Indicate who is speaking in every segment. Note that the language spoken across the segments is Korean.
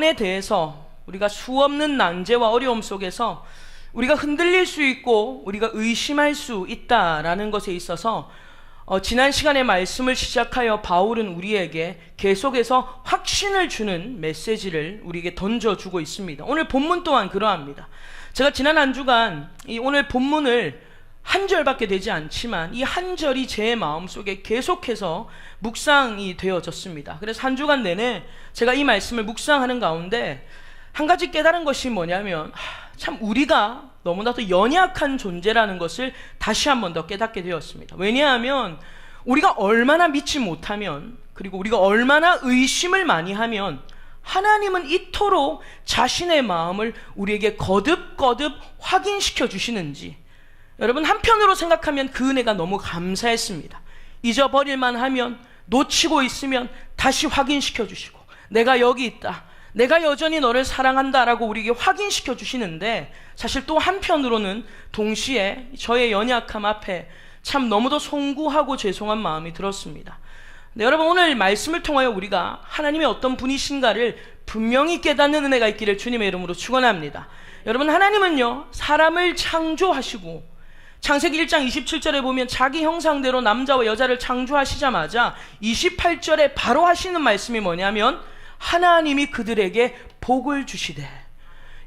Speaker 1: 구원에 대해서 우리가 수없는 난제와 어려움 속에서 우리가 흔들릴 수 있고 우리가 의심할 수 있다라는 것에 있어서 지난 시간에 말씀을 시작하여 바울은 우리에게 계속해서 확신을 주는 메시지를 우리에게 던져주고 있습니다. 오늘 본문 또한 그러합니다. 제가 지난 한 주간 이 오늘 본문을 한 절밖에 되지 않지만 이 한 절이 제 마음속에 계속해서 묵상이 되어졌습니다. 그래서 한 주간 내내 제가 이 말씀을 묵상하는 가운데 한 가지 깨달은 것이 뭐냐면 참 우리가 너무나도 연약한 존재라는 것을 다시 한 번 더 깨닫게 되었습니다. 왜냐하면 우리가 얼마나 믿지 못하면, 그리고 우리가 얼마나 의심을 많이 하면 하나님은 이토록 자신의 마음을 우리에게 거듭거듭 확인시켜 주시는지, 여러분, 한편으로 생각하면 그 은혜가 너무 감사했습니다. 잊어버릴만 하면, 놓치고 있으면 다시 확인시켜 주시고, 내가 여기 있다, 내가 여전히 너를 사랑한다라고 우리에게 확인시켜 주시는데, 사실 또 한편으로는 동시에 저의 연약함 앞에 참 너무도 송구하고 죄송한 마음이 들었습니다. 네, 여러분, 오늘 말씀을 통하여 우리가 하나님의 어떤 분이신가를 분명히 깨닫는 은혜가 있기를 주님의 이름으로 축원합니다. 여러분, 하나님은요, 사람을 창조하시고 창세기 1장 27절에 보면 자기 형상대로 남자와 여자를 창조하시자마자 28절에 바로 하시는 말씀이 뭐냐면 하나님이 그들에게 복을 주시되.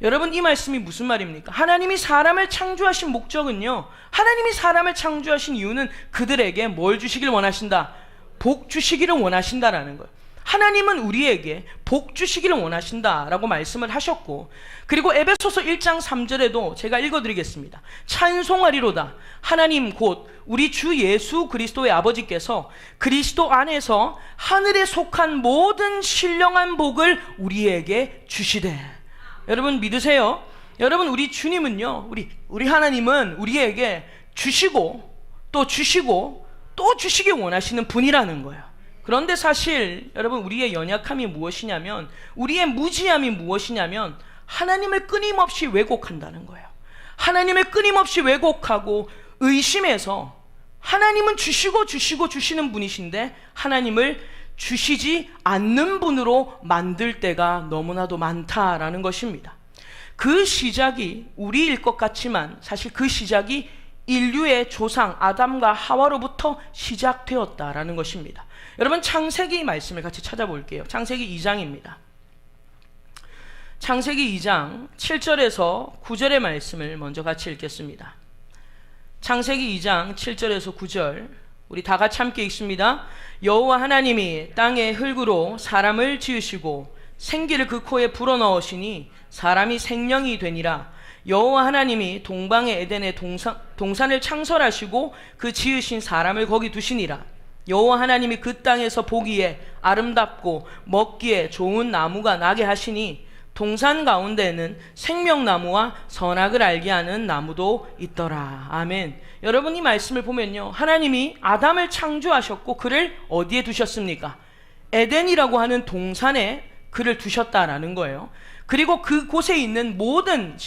Speaker 1: 여러분, 이 말씀이 무슨 말입니까? 하나님이 사람을 창조하신 목적은요, 하나님이 사람을 창조하신 이유는 그들에게 뭘 주시길 원하신다? 복 주시기를 원하신다라는 거예요. 하나님은 우리에게 복 주시기를 원하신다라고 말씀을 하셨고, 그리고 에베소서 1장 3절에도 제가 읽어드리겠습니다. 찬송하리로다 하나님 곧 우리 주 예수 그리스도의 아버지께서 그리스도 안에서 하늘에 속한 모든 신령한 복을 우리에게 주시되. 여러분, 믿으세요? 여러분, 우리 주님은요, 우리 하나님은 우리에게 주시고 또 주시고 또 주시기 원하시는 분이라는 거예요. 그런데 사실 여러분, 우리의 연약함이 무엇이냐면, 우리의 무지함이 무엇이냐면 하나님을 끊임없이 왜곡한다는 거예요. 하나님을 끊임없이 왜곡하고 의심해서 하나님은 주시고 주시는 분이신데 하나님을 주시지 않는 분으로 만들 때가 너무나도 많다라는 것입니다. 그 시작이 우리일 것 같지만 사실 그 시작이 인류의 조상 아담과 하와로부터 시작되었다라는 것입니다. 여러분, 창세기 말씀을 같이 찾아볼게요. 창세기 2장입니다. 창세기 2장 7절에서 9절의 말씀을 먼저 같이 읽겠습니다. 창세기 2장 7절에서 9절 우리 다 같이 함께 읽습니다. 여호와 하나님이 땅의 흙으로 사람을 지으시고 생기를 그 코에 불어넣으시니 사람이 생명이 되니라. 여호와 하나님이 동방의 에덴에 동산을 창설하시고 그 지으신 사람을 거기 두시니라. 여호와 하나님이 그 땅에서 보기에 아름답고 먹기에 좋은 나무가 나게 하시니 동산 가운데에는 생명나무와 선악을 알게 하는 나무도 있더라. 아멘. 여러분, 이 말씀을 보면요, 하나님이 아담을 창조하셨고 그를 어디에 두셨습니까? 에덴이라고 하는 동산에 그를 두셨다라는 거예요. 그리고 그곳에 있는 모든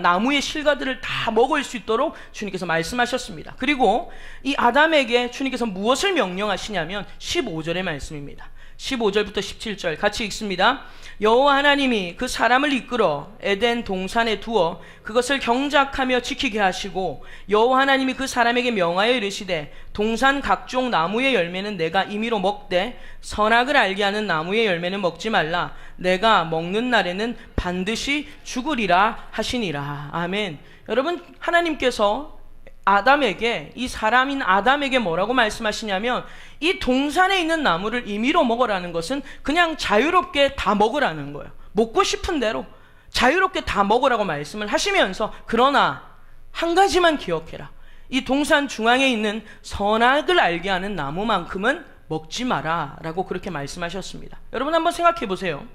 Speaker 1: 나무의 실과들을 다 먹을 수 있도록 주님께서 말씀하셨습니다. 그리고 이 아담에게 주님께서 무엇을 명령하시냐면 15절의 말씀입니다. 15절부터 17절 같이 읽습니다. 여호와 하나님이 그 사람을 이끌어 에덴 동산에 두어 그것을 경작하며 지키게 하시고, 여호와 하나님이 그 사람에게 명하여 이르시되 동산 각종 나무의 열매는 내가 임의로 먹되 선악을 알게 하는 나무의 열매는 먹지 말라. 내가 먹는 날에는 반드시 죽으리라 하시니라. 아멘. 여러분, 하나님께서 아담에게, 이 사람인 아담에게 뭐라고 말씀하시냐면 이 동산에 있는 나무를 임의로 먹으라는 것은 그냥 자유롭게 다 먹으라는 거예요. 먹고 싶은 대로 자유롭게 다 먹으라고 말씀을 하시면서, 그러나 한 가지만 기억해라. 이 동산 중앙에 있는 선악을 알게 하는 나무만큼은 먹지 마라 라고 그렇게 말씀하셨습니다. 여러분, 한번 생각해 보세요.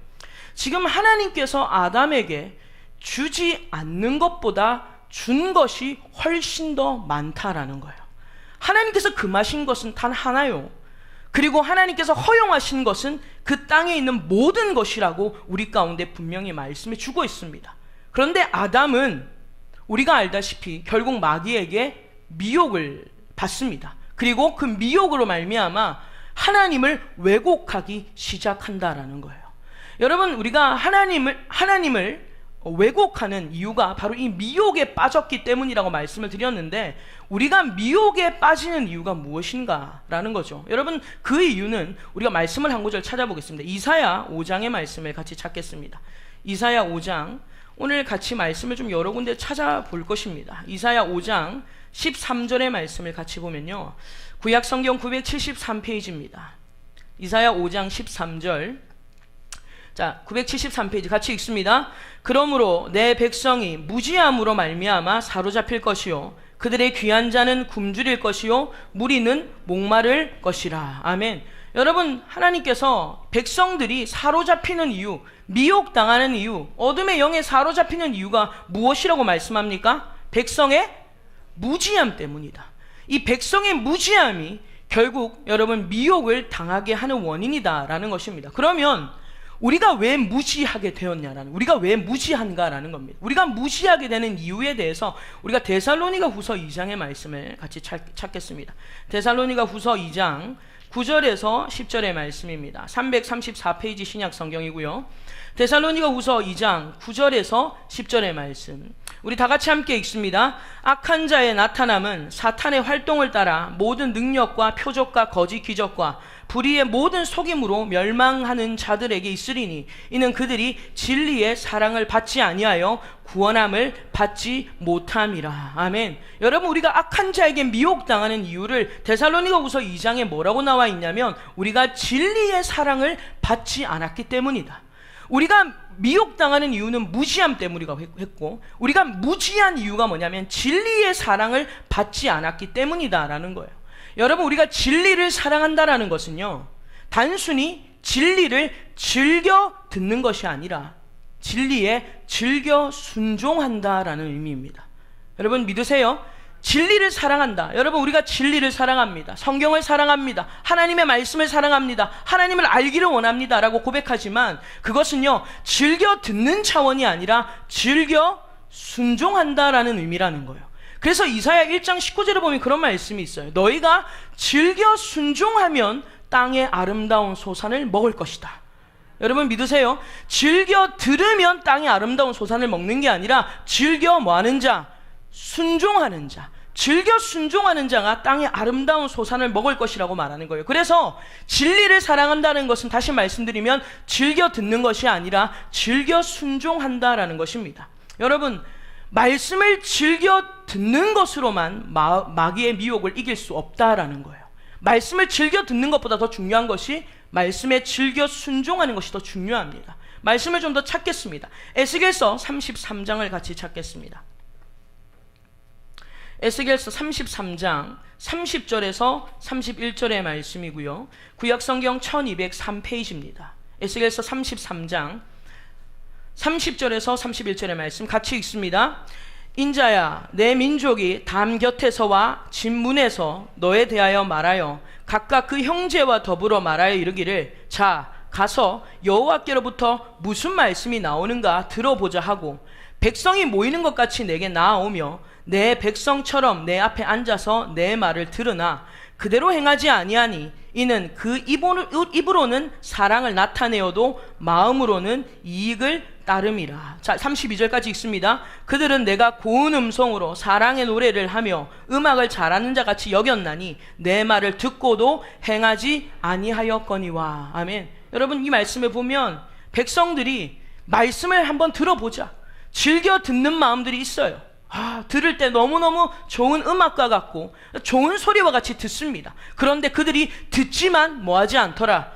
Speaker 1: 지금 하나님께서 아담에게 주지 않는 것보다 준 것이 훨씬 더 많다라는 거예요. 하나님께서 금하신 것은 단 하나요. 그리고 하나님께서 허용하신 것은 그 땅에 있는 모든 것이라고 우리 가운데 분명히 말씀해 주고 있습니다. 그런데 아담은 우리가 알다시피 결국 마귀에게 미혹을 받습니다. 그리고 그 미혹으로 말미암아 하나님을 왜곡하기 시작한다라는 거예요. 여러분, 우리가 하나님을 왜곡하는 이유가 바로 이 미혹에 빠졌기 때문이라고 말씀을 드렸는데, 우리가 미혹에 빠지는 이유가 무엇인가 라는 거죠. 여러분, 그 이유는 우리가 말씀을 한 구절 찾아보겠습니다. 이사야 5장의 말씀을 같이 찾겠습니다. 이사야 5장, 오늘 같이 말씀을 좀 여러 군데 찾아볼 것입니다. 이사야 5장 13절의 말씀을 같이 보면요, 구약성경 973페이지입니다. 이사야 5장 13절, 자, 973페이지 같이 읽습니다. 그러므로 내 백성이 무지함으로 말미암아 사로잡힐 것이요, 그들의 귀한 자는 굶주릴 것이요, 무리는 목마를 것이라. 아멘. 여러분, 하나님께서 백성들이 사로잡히는 이유, 미혹당하는 이유, 어둠의 영에 사로잡히는 이유가 무엇이라고 말씀합니까? 백성의 무지함 때문이다. 이 백성의 무지함이 결국 여러분 미혹을 당하게 하는 원인이다라는 것입니다. 그러면 우리가 왜 무지하게 되었냐라는, 우리가 왜 무지한가라는 겁니다. 우리가 무지하게 되는 이유에 대해서 우리가 데살로니가 후서 2장의 말씀을 같이 찾겠습니다. 데살로니가 후서 2장 9절에서 10절의 말씀입니다. 334페이지 신약 성경이고요. 데살로니가 후서 2장 9절에서 10절의 말씀, 우리 다 같이 함께 읽습니다. 악한 자의 나타남은 사탄의 활동을 따라 모든 능력과 표적과 거짓 기적과 불의의 모든 속임으로 멸망하는 자들에게 있으리니, 이는 그들이 진리의 사랑을 받지 아니하여 구원함을 받지 못함이라. 아멘. 여러분, 우리가 악한 자에게 미혹당하는 이유를 데살로니가 후서 2장에 뭐라고 나와 있냐면, 우리가 진리의 사랑을 받지 않았기 때문이다. 우리가 미혹당하는 이유는 무지함 때문이라고 했고, 우리가 무지한 이유가 뭐냐면 진리의 사랑을 받지 않았기 때문이다라는 거예요. 여러분, 우리가 진리를 사랑한다라는 것은요, 단순히 진리를 즐겨 듣는 것이 아니라 진리에 즐겨 순종한다라는 의미입니다. 여러분, 믿으세요? 진리를 사랑한다. 여러분, 우리가 진리를 사랑합니다. 성경을 사랑합니다. 하나님의 말씀을 사랑합니다. 하나님을 알기를 원합니다 라고 고백하지만, 그것은요, 즐겨 듣는 차원이 아니라 즐겨 순종한다라는 의미라는 거예요. 그래서 이사야 1장 19절에 보면 그런 말씀이 있어요. 너희가 즐겨 순종하면 땅의 아름다운 소산을 먹을 것이다. 여러분, 믿으세요? 즐겨 들으면 땅의 아름다운 소산을 먹는 게 아니라 즐겨 뭐하는 자? 순종하는 자. 즐겨 순종하는 자가 땅의 아름다운 소산을 먹을 것이라고 말하는 거예요. 그래서 진리를 사랑한다는 것은, 다시 말씀드리면, 즐겨 듣는 것이 아니라 즐겨 순종한다라는 것입니다. 여러분, 말씀을 즐겨 듣는 것으로만 마귀의 미혹을 이길 수 없다라는 거예요. 말씀을 즐겨 듣는 것보다 더 중요한 것이 말씀에 즐겨 순종하는 것이 더 중요합니다. 말씀을 좀 더 찾겠습니다. 에스겔서 33장을 같이 찾겠습니다. 에스겔서 33장 30절에서 31절의 말씀이고요. 구약성경 1203페이지입니다. 에스겔서 33장 30절에서 31절의 말씀 같이 읽습니다. 인자야, 내 민족이 담 곁에서와 진문에서 너에 대하여 말하여 각각 그 형제와 더불어 말하여 이르기를, 자, 가서 여호와께로부터 무슨 말씀이 나오는가 들어보자 하고, 백성이 모이는 것 같이 내게 나아오며 내 백성처럼 내 앞에 앉아서 내 말을 들으나 그대로 행하지 아니하니, 이는 그 입으로는 사랑을 나타내어도 마음으로는 이익을 따름이라. 자, 32절까지 읽습니다. 그들은 내가 고운 음성으로 사랑의 노래를 하며 음악을 잘하는 자 같이 여겼나니 내 말을 듣고도 행하지 아니하였거니와. 아멘. 여러분, 이 말씀을 보면 백성들이 말씀을 한번 들어보자, 즐겨 듣는 마음들이 있어요. 들을 때 너무너무 좋은 음악과 같고 좋은 소리와 같이 듣습니다. 그런데 그들이 듣지만 뭐하지 않더라?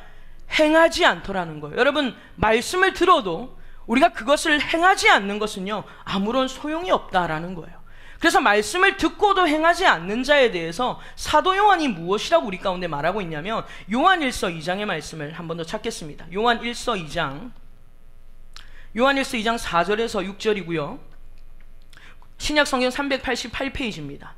Speaker 1: 행하지 않더라는 거예요. 여러분, 말씀을 들어도 우리가 그것을 행하지 않는 것은요, 아무런 소용이 없다라는 거예요. 그래서 말씀을 듣고도 행하지 않는 자에 대해서 사도 요한이 무엇이라고 우리 가운데 말하고 있냐면, 요한 1서 2장의 말씀을 한 번 더 찾겠습니다. 요한 1서 2장 4절에서 6절이고요. 신약성경 388페이지입니다.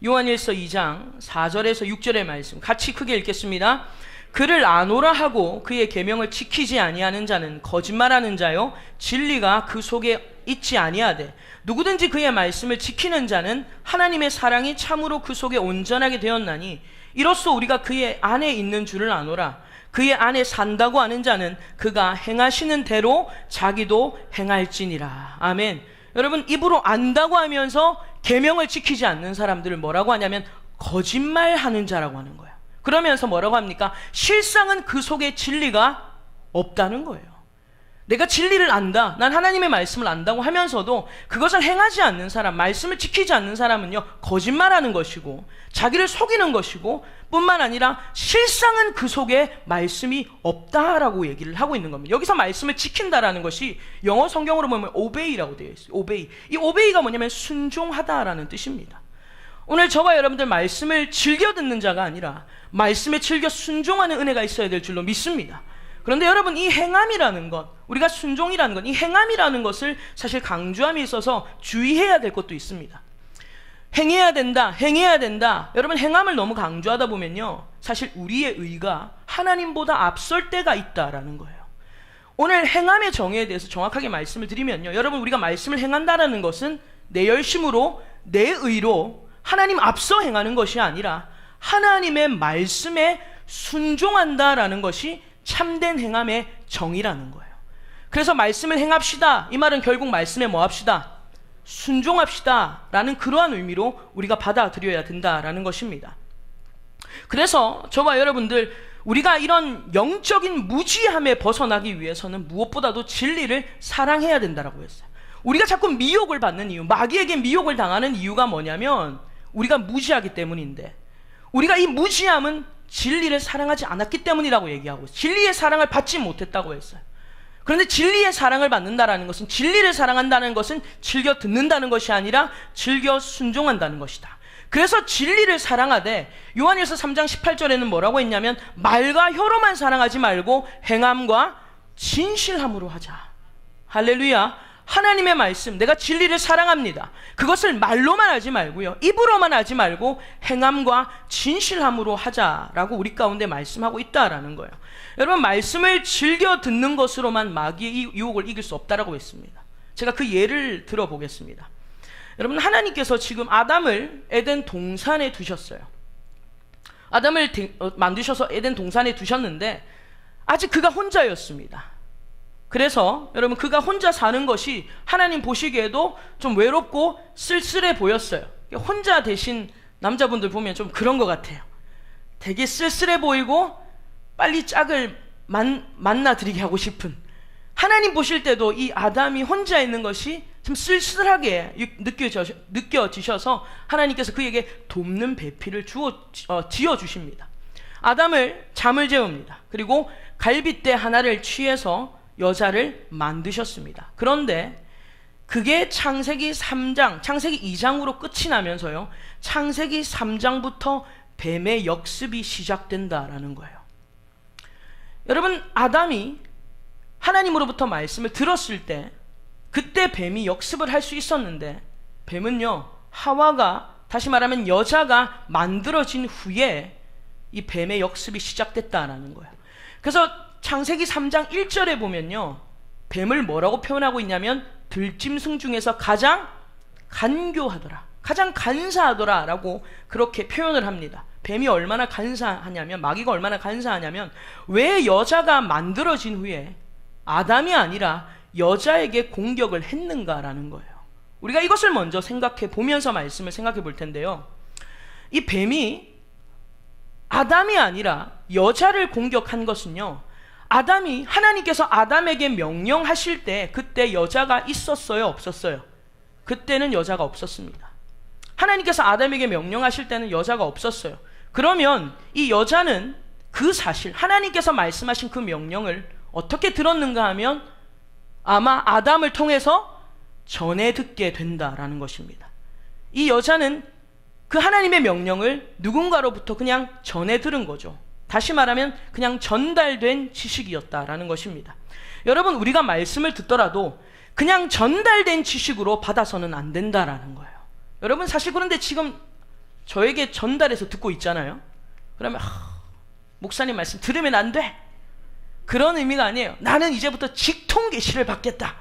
Speaker 1: 요한 1서 2장 4절에서 6절의 말씀 같이 크게 읽겠습니다. 그를 아노라 하고 그의 계명을 지키지 아니하는 자는 거짓말하는 자요, 진리가 그 속에 있지 아니하되, 누구든지 그의 말씀을 지키는 자는 하나님의 사랑이 참으로 그 속에 온전하게 되었나니, 이로써 우리가 그의 안에 있는 줄을 아노라. 그의 안에 산다고 하는 자는 그가 행하시는 대로 자기도 행할지니라. 아멘. 여러분, 입으로 안다고 하면서 계명을 지키지 않는 사람들을 뭐라고 하냐면 거짓말하는 자라고 하는 거예요. 그러면서 뭐라고 합니까? 실상은 그 속에 진리가 없다는 거예요. 내가 진리를 안다, 난 하나님의 말씀을 안다고 하면서도 그것을 행하지 않는 사람, 말씀을 지키지 않는 사람은요, 거짓말하는 것이고 자기를 속이는 것이고 뿐만 아니라 실상은 그 속에 말씀이 없다라고 얘기를 하고 있는 겁니다. 여기서 말씀을 지킨다라는 것이 영어 성경으로 보면 obey라고 되어 있어요. obey. 이 obey가 뭐냐면 순종하다라는 뜻입니다. 오늘 저와 여러분들 말씀을 즐겨 듣는 자가 아니라 말씀에 즐겨 순종하는 은혜가 있어야 될 줄로 믿습니다. 그런데 여러분, 이 행함이라는 것, 우리가 순종이라는 것, 이 행함이라는 것을 사실 강조함이 있어서 주의해야 될 것도 있습니다. 행해야 된다, 행해야 된다. 여러분, 행함을 너무 강조하다 보면요, 사실 우리의 의가 하나님보다 앞설 때가 있다라는 거예요. 오늘 행함의 정의에 대해서 정확하게 말씀을 드리면요, 여러분, 우리가 말씀을 행한다라는 것은 내 열심으로, 내 의로 하나님 앞서 행하는 것이 아니라 하나님의 말씀에 순종한다라는 것이 참된 행함의 정의라는 거예요. 그래서 말씀을 행합시다, 이 말은 결국 말씀에 뭐 합시다? 순종합시다 라는 그러한 의미로 우리가 받아들여야 된다라는 것입니다. 그래서 저와 여러분들, 우리가 이런 영적인 무지함에 벗어나기 위해서는 무엇보다도 진리를 사랑해야 된다라고 했어요. 우리가 자꾸 미혹을 받는 이유, 마귀에게 미혹을 당하는 이유가 뭐냐면 우리가 무지하기 때문인데, 우리가 이 무지함은 진리를 사랑하지 않았기 때문이라고 얘기하고 있어요. 진리의 사랑을 받지 못했다고 했어요. 그런데 진리의 사랑을 받는다라는 것은, 진리를 사랑한다는 것은 즐겨 듣는다는 것이 아니라 즐겨 순종한다는 것이다. 그래서 진리를 사랑하되 요한일서 3장 18절에는 뭐라고 했냐면 말과 혀로만 사랑하지 말고 행함과 진실함으로 하자. 할렐루야. 하나님의 말씀, 내가 진리를 사랑합니다. 그것을 말로만 하지 말고요, 입으로만 하지 말고 행함과 진실함으로 하자라고 우리 가운데 말씀하고 있다라는 거예요. 여러분, 말씀을 즐겨 듣는 것으로만 마귀의 유혹을 이길 수 없다라고 했습니다. 제가 그 예를 들어보겠습니다. 여러분, 하나님께서 지금 아담을 에덴 동산에 두셨어요. 아담을 만드셔서 에덴 동산에 두셨는데 아직 그가 혼자였습니다. 그래서 여러분, 그가 혼자 사는 것이 하나님 보시기에도 좀 외롭고 쓸쓸해 보였어요. 혼자 되신 남자분들 보면 좀 그런 것 같아요. 되게 쓸쓸해 보이고 빨리 짝을 만나드리게 하고 싶은, 하나님 보실 때도 이 아담이 혼자 있는 것이 좀 쓸쓸하게 느껴지셔서 하나님께서 그에게 돕는 배필을 지어주십니다. 아담을 잠을 재웁니다. 그리고 갈빗대 하나를 취해서 여자를 만드셨습니다. 그런데 그게 창세기 3장, 창세기 2장으로 끝이 나면서요, 창세기 3장부터 뱀의 역습이 시작된다라는 거예요. 여러분, 아담이 하나님으로부터 말씀을 들었을 때 그때 뱀이 역습을 할 수 있었는데, 뱀은요, 하와가, 다시 말하면 여자가 만들어진 후에 이 뱀의 역습이 시작됐다라는 거예요. 그래서 창세기 3장 1절에 보면요, 뱀을 뭐라고 표현하고 있냐면 들짐승 중에서 가장 간교하더라, 가장 간사하더라 라고 그렇게 표현을 합니다. 뱀이 얼마나 간사하냐면, 마귀가 얼마나 간사하냐면, 왜 여자가 만들어진 후에 아담이 아니라 여자에게 공격을 했는가라는 거예요. 우리가 이것을 먼저 생각해 보면서 말씀을 생각해 볼 텐데요, 이 뱀이 아담이 아니라 여자를 공격한 것은요, 아담이, 하나님께서 아담에게 명령하실 때 그때 여자가 있었어요, 없었어요? 그때는 여자가 없었습니다. 하나님께서 아담에게 명령하실 때는 여자가 없었어요. 그러면 이 여자는 그 사실, 하나님께서 말씀하신 그 명령을 어떻게 들었는가 하면 아마 아담을 통해서 전해 듣게 된다라는 것입니다. 이 여자는 그 하나님의 명령을 누군가로부터 그냥 전해 들은 거죠. 다시 말하면 그냥 전달된 지식이었다라는 것입니다. 여러분, 우리가 말씀을 듣더라도 그냥 전달된 지식으로 받아서는 안 된다라는 거예요. 여러분, 사실 그런데 지금 저에게 전달해서 듣고 있잖아요. 그러면 목사님 말씀 들으면 안 돼, 그런 의미가 아니에요. 나는 이제부터 직통 계시를 받겠다,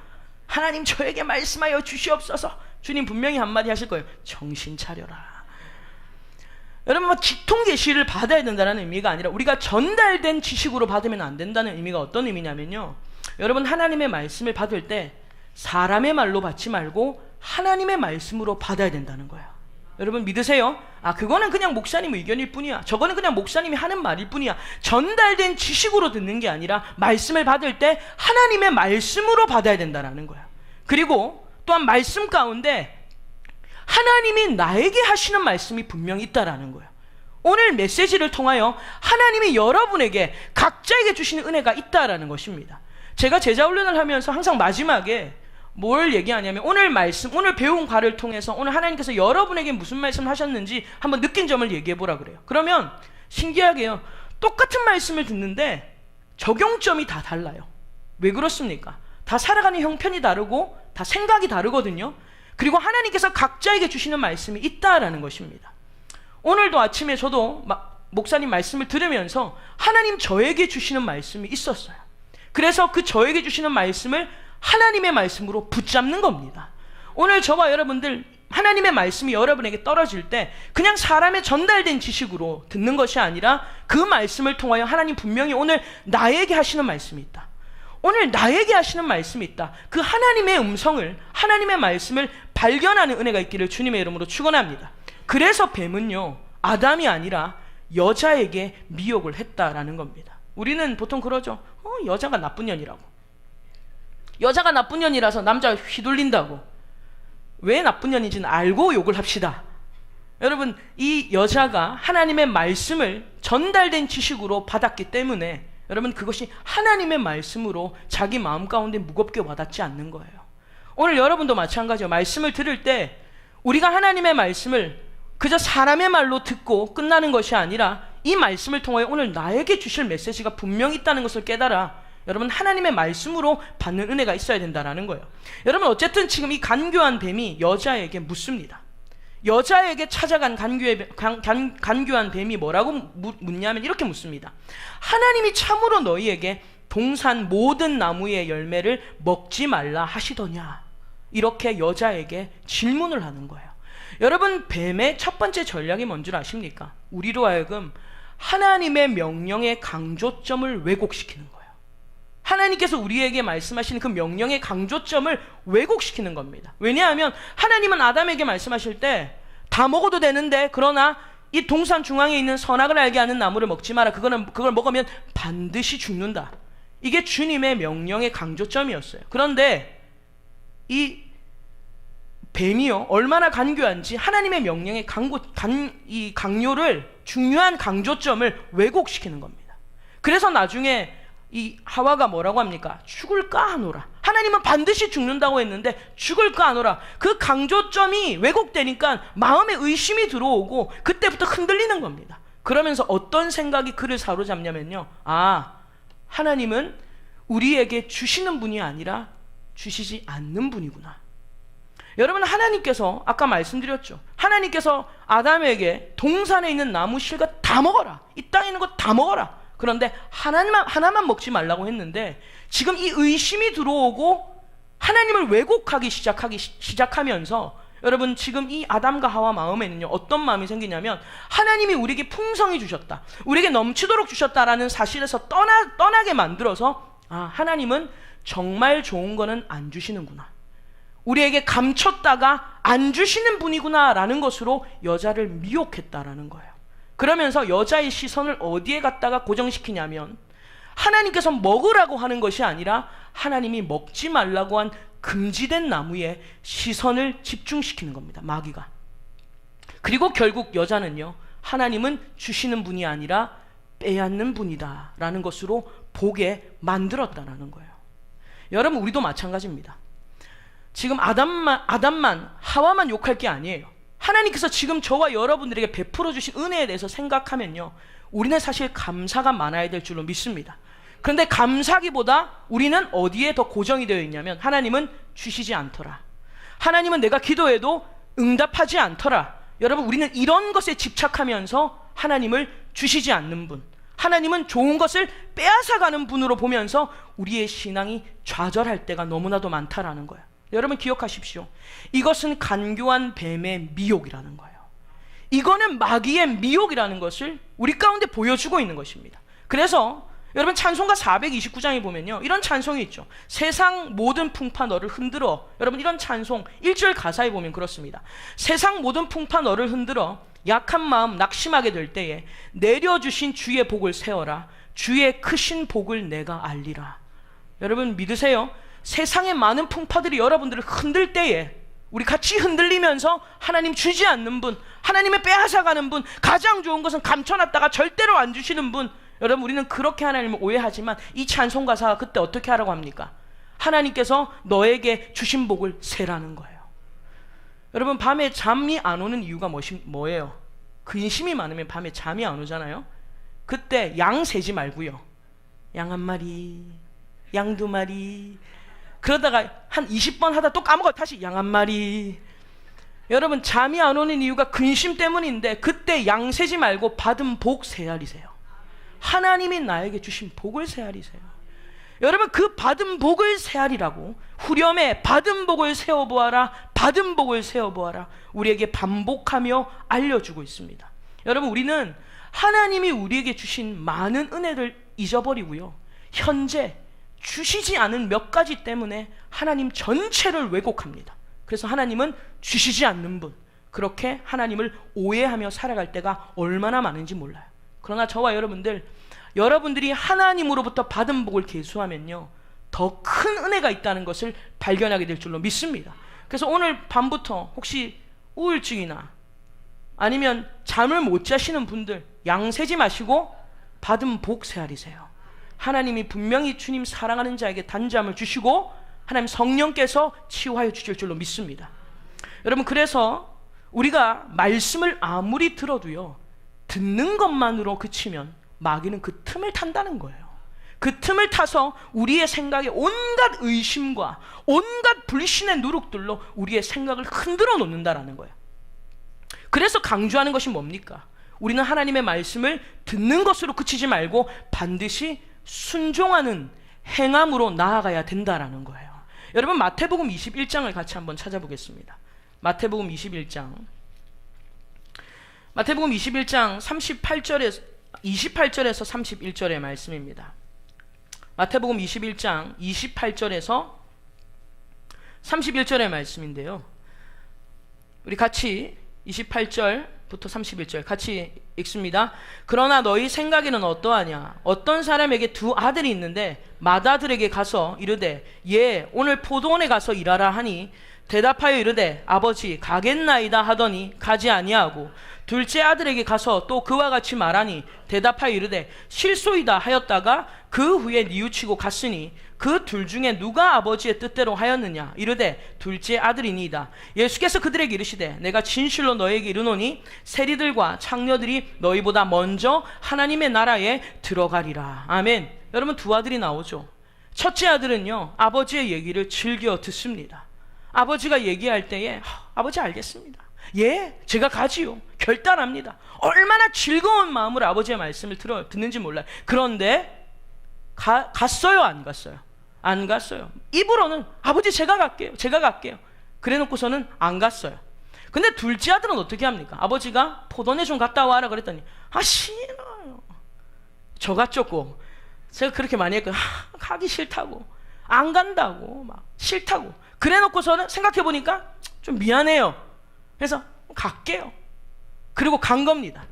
Speaker 1: 하나님 저에게 말씀하여 주시옵소서. 주님 분명히 한마디 하실 거예요. 정신 차려라. 여러분 직통 계시를 받아야 된다는 의미가 아니라 우리가 전달된 지식으로 받으면 안 된다는 의미가 어떤 의미냐면요, 여러분 하나님의 말씀을 받을 때 사람의 말로 받지 말고 하나님의 말씀으로 받아야 된다는 거예요. 여러분 믿으세요? 그거는 그냥 목사님 의견일 뿐이야, 저거는 그냥 목사님이 하는 말일 뿐이야. 전달된 지식으로 듣는 게 아니라 말씀을 받을 때 하나님의 말씀으로 받아야 된다는 거야. 그리고 또한 말씀 가운데 하나님이 나에게 하시는 말씀이 분명히 있다라는 거예요. 오늘 메시지를 통하여 하나님이 여러분에게 각자에게 주시는 은혜가 있다라는 것입니다. 제가 제자훈련을 하면서 항상 마지막에 뭘 얘기하냐면, 오늘 말씀, 오늘 배운 과를 통해서 오늘 하나님께서 여러분에게 무슨 말씀을 하셨는지 한번 느낀 점을 얘기해 보라 그래요. 그러면 신기하게요, 똑같은 말씀을 듣는데 적용점이 다 달라요. 왜 그렇습니까? 다 살아가는 형편이 다르고 다 생각이 다르거든요. 그리고 하나님께서 각자에게 주시는 말씀이 있다라는 것입니다. 오늘도 아침에 저도 목사님 말씀을 들으면서 하나님 저에게 주시는 말씀이 있었어요. 그래서 그 저에게 주시는 말씀을 하나님의 말씀으로 붙잡는 겁니다. 오늘 저와 여러분들 하나님의 말씀이 여러분에게 떨어질 때 그냥 사람의 전달된 지식으로 듣는 것이 아니라 그 말씀을 통하여 하나님 분명히 오늘 나에게 하시는 말씀이 있다, 오늘 나에게 하시는 말씀이 있다, 그 하나님의 음성을, 하나님의 말씀을 발견하는 은혜가 있기를 주님의 이름으로 축원합니다. 그래서 뱀은요 아담이 아니라 여자에게 미혹을 했다라는 겁니다. 우리는 보통 그러죠. 여자가 나쁜 년이라고, 여자가 나쁜 년이라서 남자가 휘둘린다고. 왜 나쁜 년인지는 알고 욕을 합시다. 여러분, 이 여자가 하나님의 말씀을 전달된 지식으로 받았기 때문에 여러분 그것이 하나님의 말씀으로 자기 마음 가운데 무겁게 와닿지 않는 거예요. 오늘 여러분도 마찬가지예요. 말씀을 들을 때 우리가 하나님의 말씀을 그저 사람의 말로 듣고 끝나는 것이 아니라 이 말씀을 통하여 오늘 나에게 주실 메시지가 분명히 있다는 것을 깨달아 여러분 하나님의 말씀으로 받는 은혜가 있어야 된다는 거예요. 여러분 어쨌든 지금 이 간교한 뱀이 여자에게 묻습니다. 여자에게 찾아간 간교한 뱀이 뭐라고 묻냐면 이렇게 묻습니다. 하나님이 참으로 너희에게 동산 모든 나무의 열매를 먹지 말라 하시더냐? 이렇게 여자에게 질문을 하는 거예요. 여러분 뱀의 첫 번째 전략이 뭔 줄 아십니까? 우리로 하여금 하나님의 명령의 강조점을 왜곡시키는 거예요. 하나님께서 우리에게 말씀하시는 그 명령의 강조점을 왜곡시키는 겁니다. 왜냐하면 하나님은 아담에게 말씀하실 때 다 먹어도 되는데 그러나 이 동산 중앙에 있는 선악을 알게 하는 나무를 먹지 마라, 그걸 먹으면 반드시 죽는다, 이게 주님의 명령의 강조점이었어요. 그런데 이 뱀이요 얼마나 간교한지 하나님의 명령의 강요를, 중요한 강조점을 왜곡시키는 겁니다. 그래서 나중에 이 하와가 뭐라고 합니까? 죽을까 하노라. 하나님은 반드시 죽는다고 했는데 죽을까 하노라. 그 강조점이 왜곡되니까 마음에 의심이 들어오고 그때부터 흔들리는 겁니다. 그러면서 어떤 생각이 그를 사로잡냐면요, 하나님은 우리에게 주시는 분이 아니라 주시지 않는 분이구나. 여러분 하나님께서 아까 말씀드렸죠. 하나님께서 아담에게 동산에 있는 나무 실과 다 먹어라, 이 땅에 있는 거 다 먹어라. 그런데 하나만 먹지 말라고 했는데 지금 이 의심이 들어오고 하나님을 왜곡하기 시작하면서 여러분 지금 이 아담과 하와 마음에는요 어떤 마음이 생기냐면 하나님이 우리에게 풍성히 주셨다, 우리에게 넘치도록 주셨다라는 사실에서 떠나게 만들어서 하나님은 정말 좋은 거는 안 주시는구나, 우리에게 감췄다가 안 주시는 분이구나 라는 것으로 여자를 미혹했다라는 거예요. 그러면서 여자의 시선을 어디에 갖다가 고정시키냐면 하나님께서 먹으라고 하는 것이 아니라 하나님이 먹지 말라고 한 금지된 나무에 시선을 집중시키는 겁니다, 마귀가. 그리고 결국 여자는요 하나님은 주시는 분이 아니라 빼앗는 분이다 라는 것으로 보게 만들었다라는 거예요. 여러분 우리도 마찬가지입니다. 지금 아담만 하와만 욕할 게 아니에요. 하나님께서 지금 저와 여러분들에게 베풀어 주신 은혜에 대해서 생각하면요 우리는 사실 감사가 많아야 될 줄로 믿습니다. 그런데 감사기보다 우리는 어디에 더 고정이 되어 있냐면 하나님은 주시지 않더라, 하나님은 내가 기도해도 응답하지 않더라. 여러분 우리는 이런 것에 집착하면서 하나님을 주시지 않는 분, 하나님은 좋은 것을 빼앗아가는 분으로 보면서 우리의 신앙이 좌절할 때가 너무나도 많다라는 거예요. 여러분 기억하십시오. 이것은 간교한 뱀의 미혹이라는 거예요. 이거는 마귀의 미혹이라는 것을 우리 가운데 보여주고 있는 것입니다. 그래서 여러분 찬송가 429장에 보면요, 이런 찬송이 있죠. 세상 모든 풍파 너를 흔들어. 여러분 이런 찬송 1절 가사에 보면 그렇습니다. 세상 모든 풍파 너를 흔들어 약한 마음 낙심하게 될 때에 내려주신 주의 복을 세워라. 주의 크신 복을 내가 알리라. 여러분 믿으세요? 세상의 많은 풍파들이 여러분들을 흔들 때에 우리 같이 흔들리면서 하나님 주지 않는 분, 하나님의 빼앗아가는 분, 가장 좋은 것은 감춰놨다가 절대로 안 주시는 분, 여러분 우리는 그렇게 하나님을 오해하지만 이 찬송 가사가 그때 어떻게 하라고 합니까? 하나님께서 너에게 주신 복을 세라는 거예요. 여러분 밤에 잠이 안 오는 이유가 뭐예요? 근심이 많으면 밤에 잠이 안 오잖아요. 그때 양 세지 말고요, 양 한 마리, 양 두 마리, 그러다가 한 20번 하다 또 까먹어 다시 양 한 마리. 여러분 잠이 안 오는 이유가 근심 때문인데 그때 양 세지 말고 받은 복 세알이세요. 하나님이 나에게 주신 복을 세알이세요. 여러분 그 받은 복을 세알이라고 후렴에 받은 복을 세워보아라, 받은 복을 세워보아라 우리에게 반복하며 알려주고 있습니다. 여러분 우리는 하나님이 우리에게 주신 많은 은혜를 잊어버리고요, 현재 주시지 않은 몇 가지 때문에 하나님 전체를 왜곡합니다. 그래서 하나님은 주시지 않는 분, 그렇게 하나님을 오해하며 살아갈 때가 얼마나 많은지 몰라요. 그러나 저와 여러분들이 하나님으로부터 받은 복을 계수하면요, 더 큰 은혜가 있다는 것을 발견하게 될 줄로 믿습니다. 그래서 오늘 밤부터 혹시 우울증이나 아니면 잠을 못 자시는 분들 양 세지 마시고 받은 복 세알이세요. 하나님이 분명히 주님 사랑하는 자에게 단잠을 주시고 하나님 성령께서 치유하여 주실 줄로 믿습니다. 여러분 그래서 우리가 말씀을 아무리 들어도요, 듣는 것만으로 그치면 마귀는 그 틈을 탄다는 거예요. 그 틈을 타서 우리의 생각에 온갖 의심과 온갖 불신의 누룩들로 우리의 생각을 흔들어 놓는다라는 거예요. 그래서 강조하는 것이 뭡니까? 우리는 하나님의 말씀을 듣는 것으로 그치지 말고 반드시 순종하는 행함으로 나아가야 된다라는 거예요. 여러분 마태복음 21장을 같이 한번 찾아보겠습니다. 마태복음 21장 28절에서 31절의 말씀입니다. 마태복음 21장 28절에서 31절의 말씀인데요, 우리 같이 28절부터 31절 같이 읽습니다. 그러나 너희 생각에는 어떠하냐? 어떤 사람에게 두 아들이 있는데 맏아들에게 가서 이르되 예 오늘 포도원에 가서 일하라 하니 대답하여 이르되 아버지 가겠나이다 하더니 가지 아니하고 둘째 아들에게 가서 또 그와 같이 말하니 대답하여 이르되 실소이다 하였다가 그 후에 뉘우치고 갔으니 그 둘 중에 누가 아버지의 뜻대로 하였느냐? 이르되 둘째 아들이니이다. 예수께서 그들에게 이르시되 내가 진실로 너에게 이르노니 세리들과 창녀들이 너희보다 먼저 하나님의 나라에 들어가리라. 아멘. 여러분 두 아들이 나오죠. 첫째 아들은요, 아버지의 얘기를 즐겨 듣습니다. 아버지가 얘기할 때에 아버지 알겠습니다, 예 제가 가지요, 결단합니다. 얼마나 즐거운 마음으로 아버지의 말씀을 듣는지 몰라요. 그런데 갔어요 안 갔어요? 안 갔어요. 입으로는 아버지 제가 갈게요 그래 놓고서는 안 갔어요. 근데 둘째 아들은 어떻게 합니까? 아버지가 포도원에 좀 갔다 와라 그랬더니 싫어요. 저가 쫓고 제가 그렇게 많이 했거든요. 가기 싫다고, 안 간다고, 막 싫다고. 그래 놓고서는 생각해보니까 좀 미안해요. 그래서 갈게요. 그리고 간 겁니다.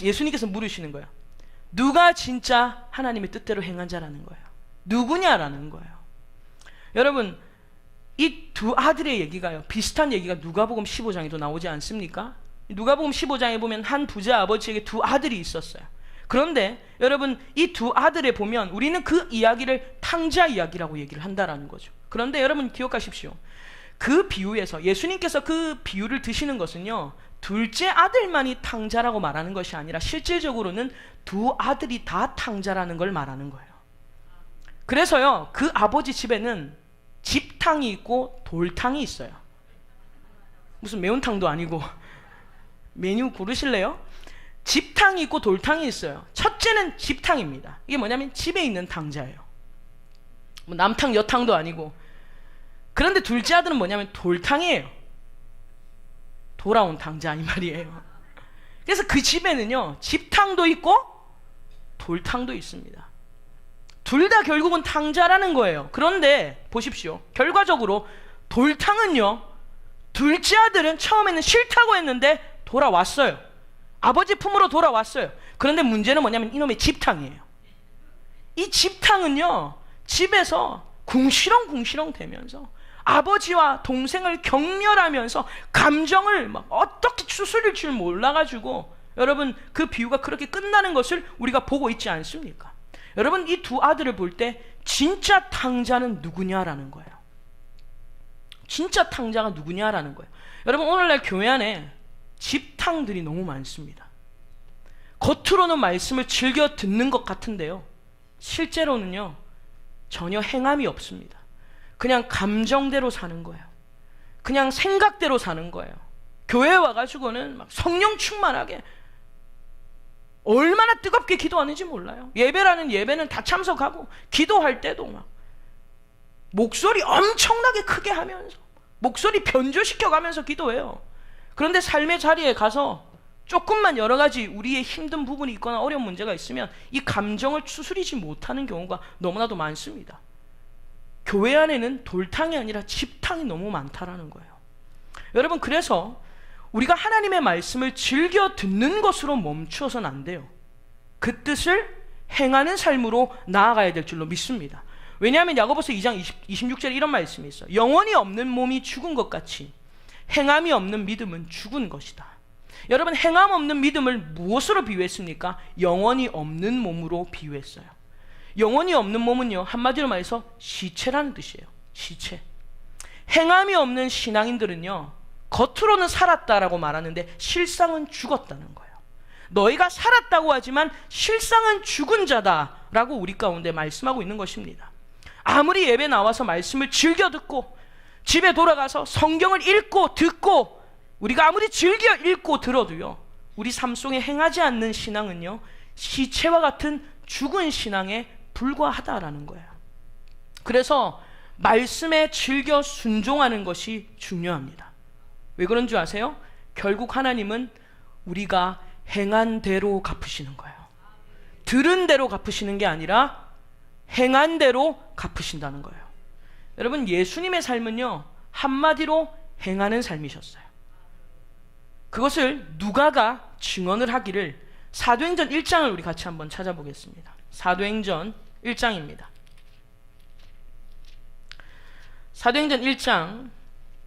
Speaker 1: 예수님께서 물으시는 거예요. 누가 진짜 하나님의 뜻대로 행한 자라는 거예요? 누구냐라는 거예요. 여러분 이 두 아들의 얘기가요, 비슷한 얘기가 누가복음 15장에도 나오지 않습니까? 누가복음 15장에 보면 한 부자 아버지에게 두 아들이 있었어요. 그런데 여러분 이 두 아들에 보면 우리는 그 이야기를 탕자 이야기라고 얘기를 한다라는 거죠. 그런데 여러분 기억하십시오. 그 비유에서 예수님께서 그 비유를 드시는 것은요, 둘째 아들만이 탕자라고 말하는 것이 아니라 실질적으로는 두 아들이 다 탕자라는 걸 말하는 거예요. 그래서요 그 아버지 집에는 집탕이 있고 돌탕이 있어요. 무슨 매운탕도 아니고 메뉴 고르실래요? 집탕이 있고 돌탕이 있어요. 첫째는 집탕입니다. 이게 뭐냐면 집에 있는 탕자예요. 뭐 남탕 여탕도 아니고. 그런데 둘째 아들은 뭐냐면 돌탕이에요. 돌아온 탕자 이 말이에요. 그래서 그 집에는요, 집탕도 있고 돌탕도 있습니다. 둘 다 결국은 탕자라는 거예요. 그런데 보십시오. 결과적으로 돌탕은요, 둘째 아들은 처음에는 싫다고 했는데 돌아왔어요. 아버지 품으로 돌아왔어요. 그런데 문제는 뭐냐면 이놈의 집탕이에요. 이 집탕은요, 집에서 궁시렁궁시렁 대면서 아버지와 동생을 경멸하면서 감정을 막 어떻게 추스릴 줄 몰라가지고, 여러분 그 비유가 그렇게 끝나는 것을 우리가 보고 있지 않습니까? 여러분 이 두 아들을 볼 때 진짜 탕자는 누구냐라는 거예요. 진짜 탕자가 누구냐라는 거예요. 여러분 오늘날 교회 안에 집탕들이 너무 많습니다. 겉으로는 말씀을 즐겨 듣는 것 같은데요, 실제로는요 전혀 행함이 없습니다. 그냥 감정대로 사는 거예요. 그냥 생각대로 사는 거예요. 교회에 와가지고는 막 성령 충만하게 얼마나 뜨겁게 기도하는지 몰라요. 예배라는 예배는 다 참석하고 기도할 때도 막 목소리 엄청나게 크게 하면서 목소리 변조시켜 가면서 기도해요. 그런데 삶의 자리에 가서 조금만 여러 가지 우리의 힘든 부분이 있거나 어려운 문제가 있으면 이 감정을 추스리지 못하는 경우가 너무나도 많습니다. 교회 안에는 돌탕이 아니라 집탕이 너무 많다라는 거예요. 여러분 그래서 우리가 하나님의 말씀을 즐겨 듣는 것으로 멈추어서는 안 돼요. 그 뜻을 행하는 삶으로 나아가야 될 줄로 믿습니다. 왜냐하면 야고보서 2장 26절에 이런 말씀이 있어요. 영혼이 없는 몸이 죽은 것 같이 행함이 없는 믿음은 죽은 것이다. 여러분 행함 없는 믿음을 무엇으로 비유했습니까? 영혼이 없는 몸으로 비유했어요. 영혼이 없는 몸은요, 한마디로 말해서 시체라는 뜻이에요. 시체. 행함이 없는 신앙인들은요, 겉으로는 살았다라고 말하는데 실상은 죽었다는 거예요. 너희가 살았다고 하지만 실상은 죽은 자다라고 우리 가운데 말씀하고 있는 것입니다. 아무리 예배 나와서 말씀을 즐겨 듣고 집에 돌아가서 성경을 읽고 듣고 우리가 아무리 즐겨 읽고 들어도요, 우리 삶 속에 행하지 않는 신앙은요, 시체와 같은 죽은 신앙에 불과하다라는 거예요. 그래서 말씀에 즐겨 순종하는 것이 중요합니다. 왜 그런 줄 아세요? 결국 하나님은 우리가 행한 대로 갚으시는 거예요. 들은 대로 갚으시는 게 아니라 행한 대로 갚으신다는 거예요. 여러분 예수님의 삶은요, 한마디로 행하는 삶이셨어요. 그것을 누가가 증언을 하기를, 사도행전 1장을 우리 같이 한번 찾아보겠습니다. 사도행전 1장입니다. 사도행전 1장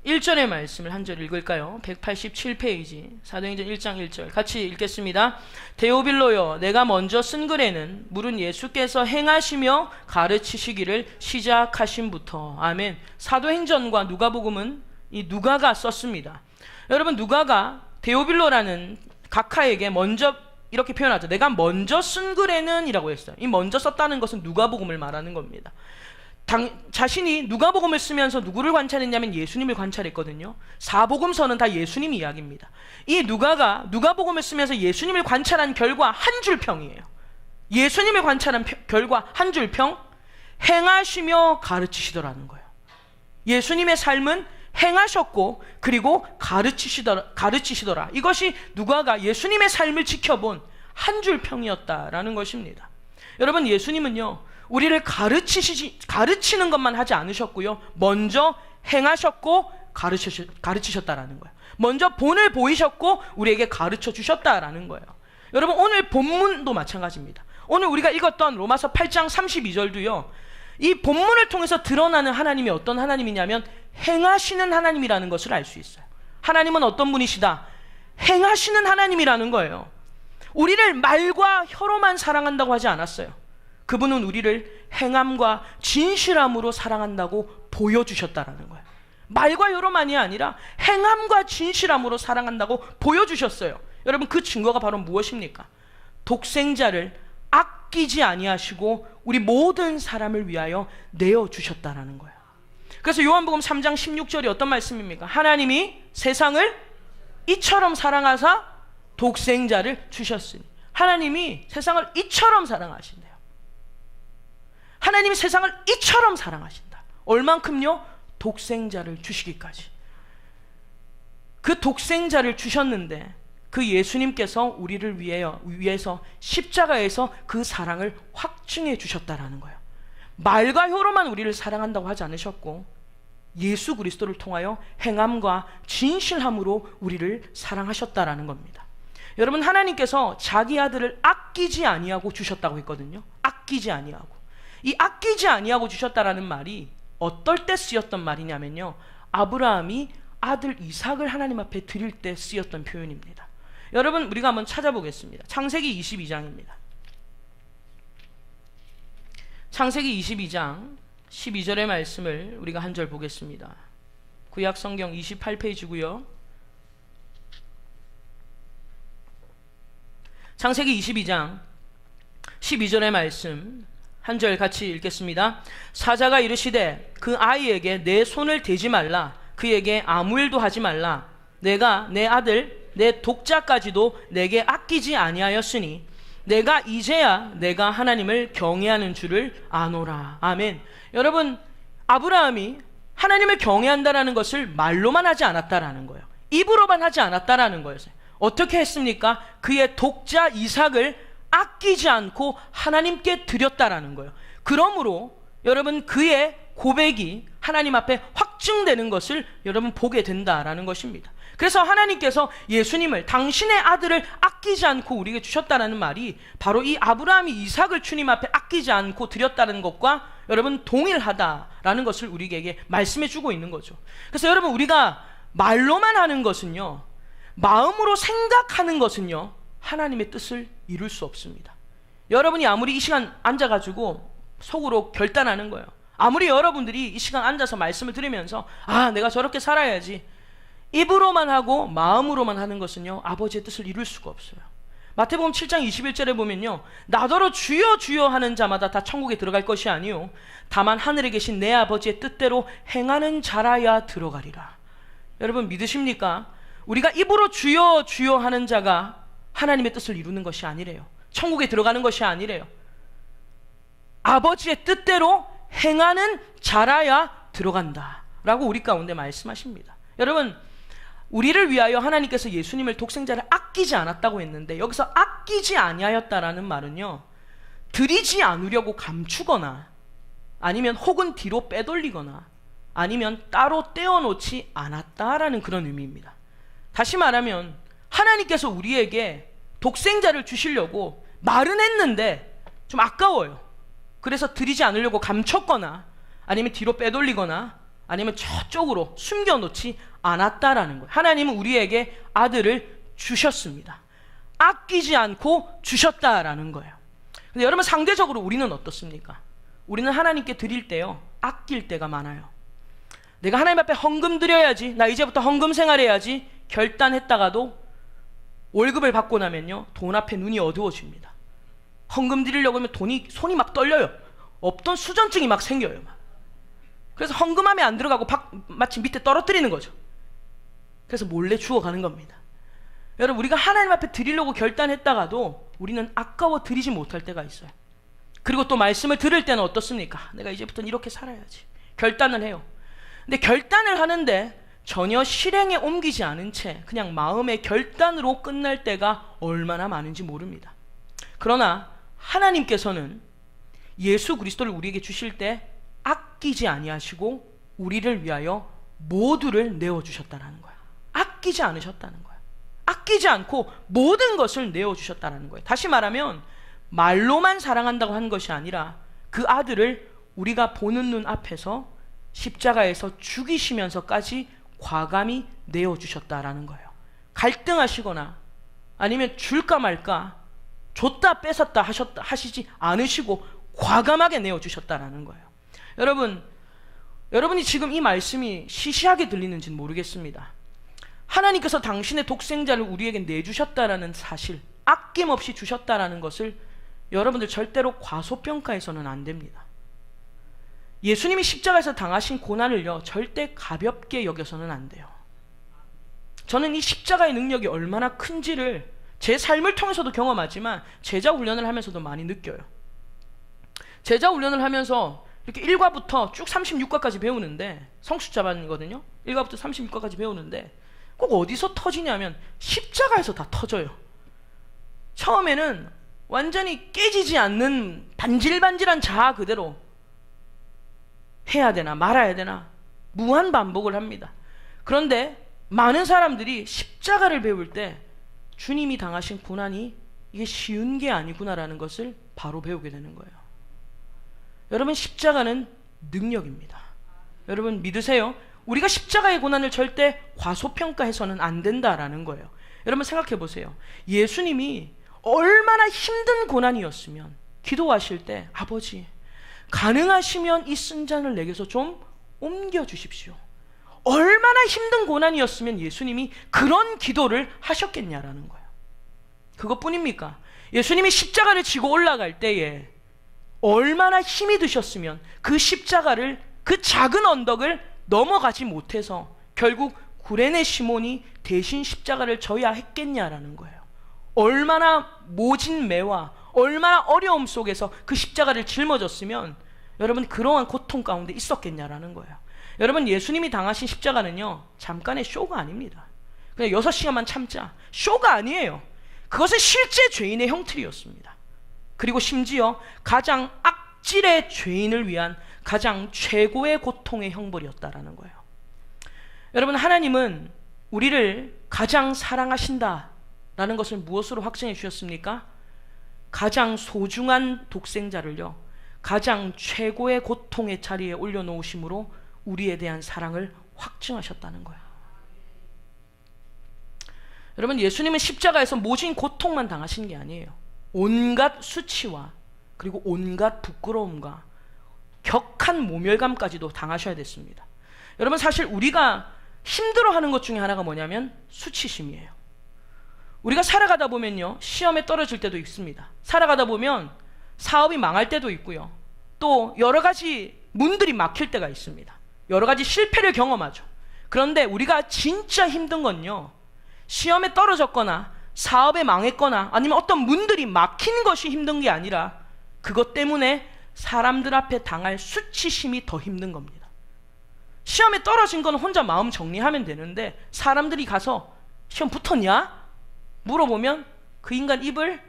Speaker 1: 1절의 말씀을 한 절 읽을까요? 187페이지 사도행전 1장 1절 같이 읽겠습니다. 데오빌로여, 내가 먼저 쓴 글에는 물은 예수께서 행하시며 가르치시기를 시작하심부터. 아멘. 사도행전과 누가복음은 이 누가가 썼습니다. 여러분 누가가 데오빌로라는 각하에게 먼저 이렇게 표현하죠. 내가 먼저 쓴 글에는 이라고 했어요. 이 먼저 썼다는 것은 누가복음을 말하는 겁니다. 자신이 누가복음을 쓰면서 누구를 관찰했냐면 예수님을 관찰했거든요. 사복음서는 다 예수님 이야기입니다. 이 누가가 누가복음을 쓰면서 예수님을 관찰한 결과 한 줄 평이에요. 예수님을 관찰한 결과 한 줄 평, 행하시며 가르치시더라는 거예요. 예수님의 삶은 행하셨고 그리고 가르치시더라. 이것이 누가가 예수님의 삶을 지켜본 한 줄 평이었다라는 것입니다. 여러분 예수님은요, 우리를 가르치는 것만 하지 않으셨고요, 먼저 행하셨고 가르치셨다라는 거예요. 먼저 본을 보이셨고 우리에게 가르쳐 주셨다라는 거예요. 여러분 오늘 본문도 마찬가지입니다. 오늘 우리가 읽었던 로마서 8장 32절도요 이 본문을 통해서 드러나는 하나님이 어떤 하나님이냐면 행하시는 하나님이라는 것을 알 수 있어요. 하나님은 어떤 분이시다? 행하시는 하나님이라는 거예요. 우리를 말과 혀로만 사랑한다고 하지 않았어요. 그분은 우리를 행함과 진실함으로 사랑한다고 보여주셨다라는 거예요. 말과 혀로만이 아니라 행함과 진실함으로 사랑한다고 보여주셨어요. 여러분 그 증거가 바로 무엇입니까? 독생자를 아끼지 아니하시고 우리 모든 사람을 위하여 내어주셨다라는 거예요. 그래서 요한복음 3장 16절이 어떤 말씀입니까? 하나님이 세상을 이처럼 사랑하사 독생자를 주셨으니. 하나님이 세상을 이처럼 사랑하신대요. 하나님이 세상을 이처럼 사랑하신다. 얼만큼요? 독생자를 주시기까지. 그 독생자를 주셨는데 그 예수님께서 우리를 위해서 십자가에서 그 사랑을 확증해 주셨다라는 거예요. 말과 혀로만 우리를 사랑한다고 하지 않으셨고 예수 그리스도를 통하여 행함과 진실함으로 우리를 사랑하셨다라는 겁니다. 여러분, 하나님께서 자기 아들을 아끼지 아니하고 주셨다고 했거든요. 아끼지 아니하고. 이 아끼지 아니하고 주셨다라는 말이 어떨 때 쓰였던 말이냐면요, 아브라함이 아들 이삭을 하나님 앞에 드릴 때 쓰였던 표현입니다. 여러분, 우리가 한번 찾아보겠습니다. 창세기 22장입니다. 창세기 22장 12절의 말씀을 우리가 한 절 보겠습니다. 구약 성경 28페이지고요. 창세기 22장 12절의 말씀 한 절 같이 읽겠습니다. 사자가 이르시되 그 아이에게 내 손을 대지 말라, 그에게 아무 일도 하지 말라. 내가 내 아들 내 독자까지도 내게 아끼지 아니하였으니 내가 이제야 내가 하나님을 경외하는 줄을 아노라. 아멘. 여러분, 아브라함이 하나님을 경외한다라는 것을 말로만 하지 않았다라는 거예요. 입으로만 하지 않았다라는 거였어요. 어떻게 했습니까? 그의 독자 이삭을 아끼지 않고 하나님께 드렸다라는 거예요. 그러므로 여러분, 그의 고백이 하나님 앞에 확증되는 것을 여러분 보게 된다라는 것입니다. 그래서 하나님께서 예수님을, 당신의 아들을 아끼지 않고 우리에게 주셨다는 말이 바로 이 아브라함이 이삭을 주님 앞에 아끼지 않고 드렸다는 것과 여러분 동일하다라는 것을 우리에게 말씀해 주고 있는 거죠. 그래서 여러분, 우리가 말로만 하는 것은요, 마음으로 생각하는 것은요, 하나님의 뜻을 이룰 수 없습니다. 여러분이 아무리 이 시간 앉아가지고 속으로 결단하는 거예요. 아무리 여러분들이 이 시간 앉아서 말씀을 들으면서 내가 저렇게 살아야지, 입으로만 하고 마음으로만 하는 것은요, 아버지의 뜻을 이룰 수가 없어요. 마태복음 7장 21절에 보면요, 나더러 주여 주여 하는 자마다 다 천국에 들어갈 것이 아니요 다만 하늘에 계신 내 아버지의 뜻대로 행하는 자라야 들어가리라. 여러분, 믿으십니까? 우리가 입으로 주여 주여 하는 자가 하나님의 뜻을 이루는 것이 아니래요. 천국에 들어가는 것이 아니래요. 아버지의 뜻대로 행하는 자라야 들어간다 라고 우리 가운데 말씀하십니다. 여러분, 우리를 위하여 하나님께서 예수님을 독생자를 아끼지 않았다고 했는데, 여기서 아끼지 아니하였다라는 말은요, 드리지 않으려고 감추거나 아니면 혹은 뒤로 빼돌리거나 아니면 따로 떼어놓지 않았다라는 그런 의미입니다. 다시 말하면 하나님께서 우리에게 독생자를 주시려고 말은 했는데 좀 아까워요. 그래서 드리지 않으려고 감췄거나 아니면 뒤로 빼돌리거나 아니면 저쪽으로 숨겨놓지 않았다라는 거예요. 하나님은 우리에게 아들을 주셨습니다. 아끼지 않고 주셨다라는 거예요. 근데 여러분, 상대적으로 우리는 어떻습니까? 우리는 하나님께 드릴 때요, 아낄 때가 많아요. 내가 하나님 앞에 헌금 드려야지, 나 이제부터 헌금 생활해야지 결단했다가도 월급을 받고 나면요, 돈 앞에 눈이 어두워집니다. 헌금 드리려고 하면 손이 막 떨려요. 없던 수전증이 막 생겨요. 그래서 헌금함에 안 들어가고 마치 밑에 떨어뜨리는 거죠. 그래서 몰래 주워가는 겁니다. 여러분, 우리가 하나님 앞에 드리려고 결단했다가도 우리는 아까워 드리지 못할 때가 있어요. 그리고 또 말씀을 들을 때는 어떻습니까? 내가 이제부터는 이렇게 살아야지 결단을 해요. 근데 결단을 하는데 전혀 실행에 옮기지 않은 채 그냥 마음의 결단으로 끝날 때가 얼마나 많은지 모릅니다. 그러나 하나님께서는 예수 그리스도를 우리에게 주실 때 아끼지 아니하시고 우리를 위하여 모두를 내어주셨다는 거예요. 아끼지 않으셨다는 거예요. 아끼지 않고 모든 것을 내어주셨다는 거예요. 다시 말하면 말로만 사랑한다고 하는 것이 아니라 그 아들을 우리가 보는 눈 앞에서 십자가에서 죽이시면서까지 과감히 내어주셨다라는 거예요. 갈등하시거나 아니면 줄까 말까 줬다 뺏었다 하시지 않으시고 과감하게 내어주셨다라는 거예요. 여러분이 지금 이 말씀이 시시하게 들리는지는 모르겠습니다. 하나님께서 당신의 독생자를 우리에게 내주셨다라는 사실, 아낌없이 주셨다라는 것을 여러분들 절대로 과소평가해서는 안 됩니다. 예수님이 십자가에서 당하신 고난을요, 절대 가볍게 여겨서는 안 돼요. 저는 이 십자가의 능력이 얼마나 큰지를 제 삶을 통해서도 경험하지만 제자 훈련을 하면서도 많이 느껴요. 제자 훈련을 하면서 이렇게 1과부터 쭉 36과까지 배우는데, 성숙자반이거든요. 1과부터 36과까지 배우는데 꼭 어디서 터지냐면 십자가에서 다 터져요. 처음에는 완전히 깨지지 않는 반질반질한 자아 그대로 해야 되나 말아야 되나 무한 반복을 합니다. 그런데 많은 사람들이 십자가를 배울 때 주님이 당하신 고난이 이게 쉬운 게 아니구나라는 것을 바로 배우게 되는 거예요. 여러분, 십자가는 능력입니다. 여러분 믿으세요. 우리가 십자가의 고난을 절대 과소평가해서는 안 된다라는 거예요. 여러분 생각해 보세요. 예수님이 얼마나 힘든 고난이었으면 기도하실 때 아버지 가능하시면 이 쓴 잔을 내게서 좀 옮겨주십시오. 얼마나 힘든 고난이었으면 예수님이 그런 기도를 하셨겠냐라는 거예요. 그것뿐입니까? 예수님이 십자가를 지고 올라갈 때에 얼마나 힘이 드셨으면 그 십자가를, 그 작은 언덕을 넘어가지 못해서 결국 구레네 시몬이 대신 십자가를 져야 했겠냐라는 거예요. 얼마나 모진 매와 얼마나 어려움 속에서 그 십자가를 짊어졌으면 여러분 그러한 고통 가운데 있었겠냐라는 거예요. 여러분, 예수님이 당하신 십자가는요 잠깐의 쇼가 아닙니다. 그냥 6시간만 참자, 쇼가 아니에요. 그것은 실제 죄인의 형틀이었습니다. 그리고 심지어 가장 악질의 죄인을 위한 가장 최고의 고통의 형벌이었다라는 거예요. 여러분, 하나님은 우리를 가장 사랑하신다라는 것을 무엇으로 확증해 주셨습니까? 가장 소중한 독생자를요 가장 최고의 고통의 자리에 올려놓으심으로 우리에 대한 사랑을 확증하셨다는 거예요. 여러분, 예수님은 십자가에서 모진 고통만 당하신 게 아니에요. 온갖 수치와 그리고 온갖 부끄러움과 격한 모멸감까지도 당하셔야 됐습니다. 여러분, 사실 우리가 힘들어하는 것 중에 하나가 뭐냐면 수치심이에요. 우리가 살아가다 보면요 시험에 떨어질 때도 있습니다. 살아가다 보면 사업이 망할 때도 있고요, 또 여러 가지 문들이 막힐 때가 있습니다. 여러 가지 실패를 경험하죠. 그런데 우리가 진짜 힘든 건요 시험에 떨어졌거나 사업에 망했거나 아니면 어떤 문들이 막힌 것이 힘든 게 아니라 그것 때문에 사람들 앞에 당할 수치심이 더 힘든 겁니다. 시험에 떨어진 건 혼자 마음 정리하면 되는데 사람들이 가서 시험 붙었냐? 물어보면 그 인간 입을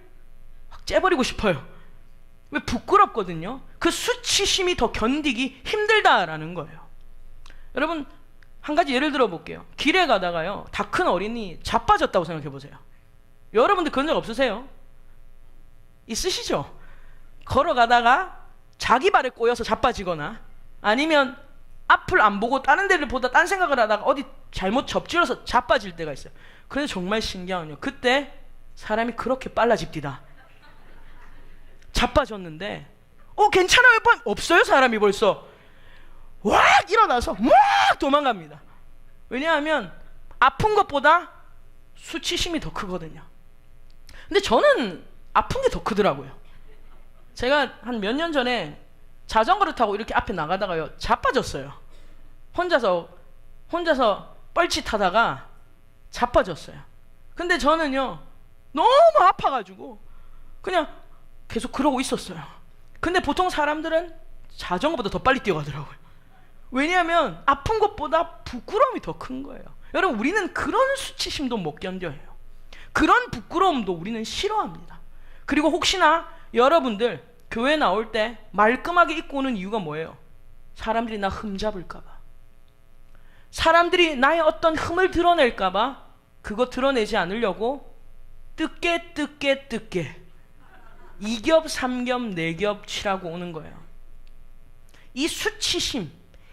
Speaker 1: 확 째버리고 싶어요. 왜? 부끄럽거든요. 그 수치심이 더 견디기 힘들다라는 거예요. 여러분, 한 가지 예를 들어 볼게요. 길에 가다가요 다 큰 어린이 자빠졌다고 생각해 보세요. 여러분들 그런 적 없으세요? 있으시죠? 걸어가다가 자기 발에 꼬여서 자빠지거나 아니면 앞을 안 보고 다른 데를 보다 딴 생각을 하다가 어디 잘못 접질러서 자빠질 때가 있어요. 그런데 정말 신기한 건요, 그때 사람이 그렇게 빨라집디다. 자빠졌는데 괜찮아요? 없어요. 사람이 벌써 왁 일어나서 막 도망갑니다. 왜냐하면 아픈 것보다 수치심이 더 크거든요. 근데 저는 아픈 게 더 크더라고요. 제가 한 몇 년 전에 자전거를 타고 이렇게 앞에 나가다가요 자빠졌어요. 혼자서 뻘짓하다가 자빠졌어요. 근데 저는요 너무 아파가지고 그냥 계속 그러고 있었어요. 근데 보통 사람들은 자전거보다 더 빨리 뛰어가더라고요. 왜냐하면 아픈 것보다 부끄러움이 더 큰 거예요. 여러분, 우리는 그런 수치심도 못 견뎌요. 그런 부끄러움도 우리는 싫어합니다. 그리고 혹시나 여러분들 교회 나올 때 말끔하게 입고 오는 이유가 뭐예요? 사람들이 나 흠잡을까 봐, 사람들이 나의 어떤 흠을 드러낼까 봐 그거 드러내지 않으려고 뜨게 2겹 3겹 4겹 칠하고 오는 거예요. 이 수치심,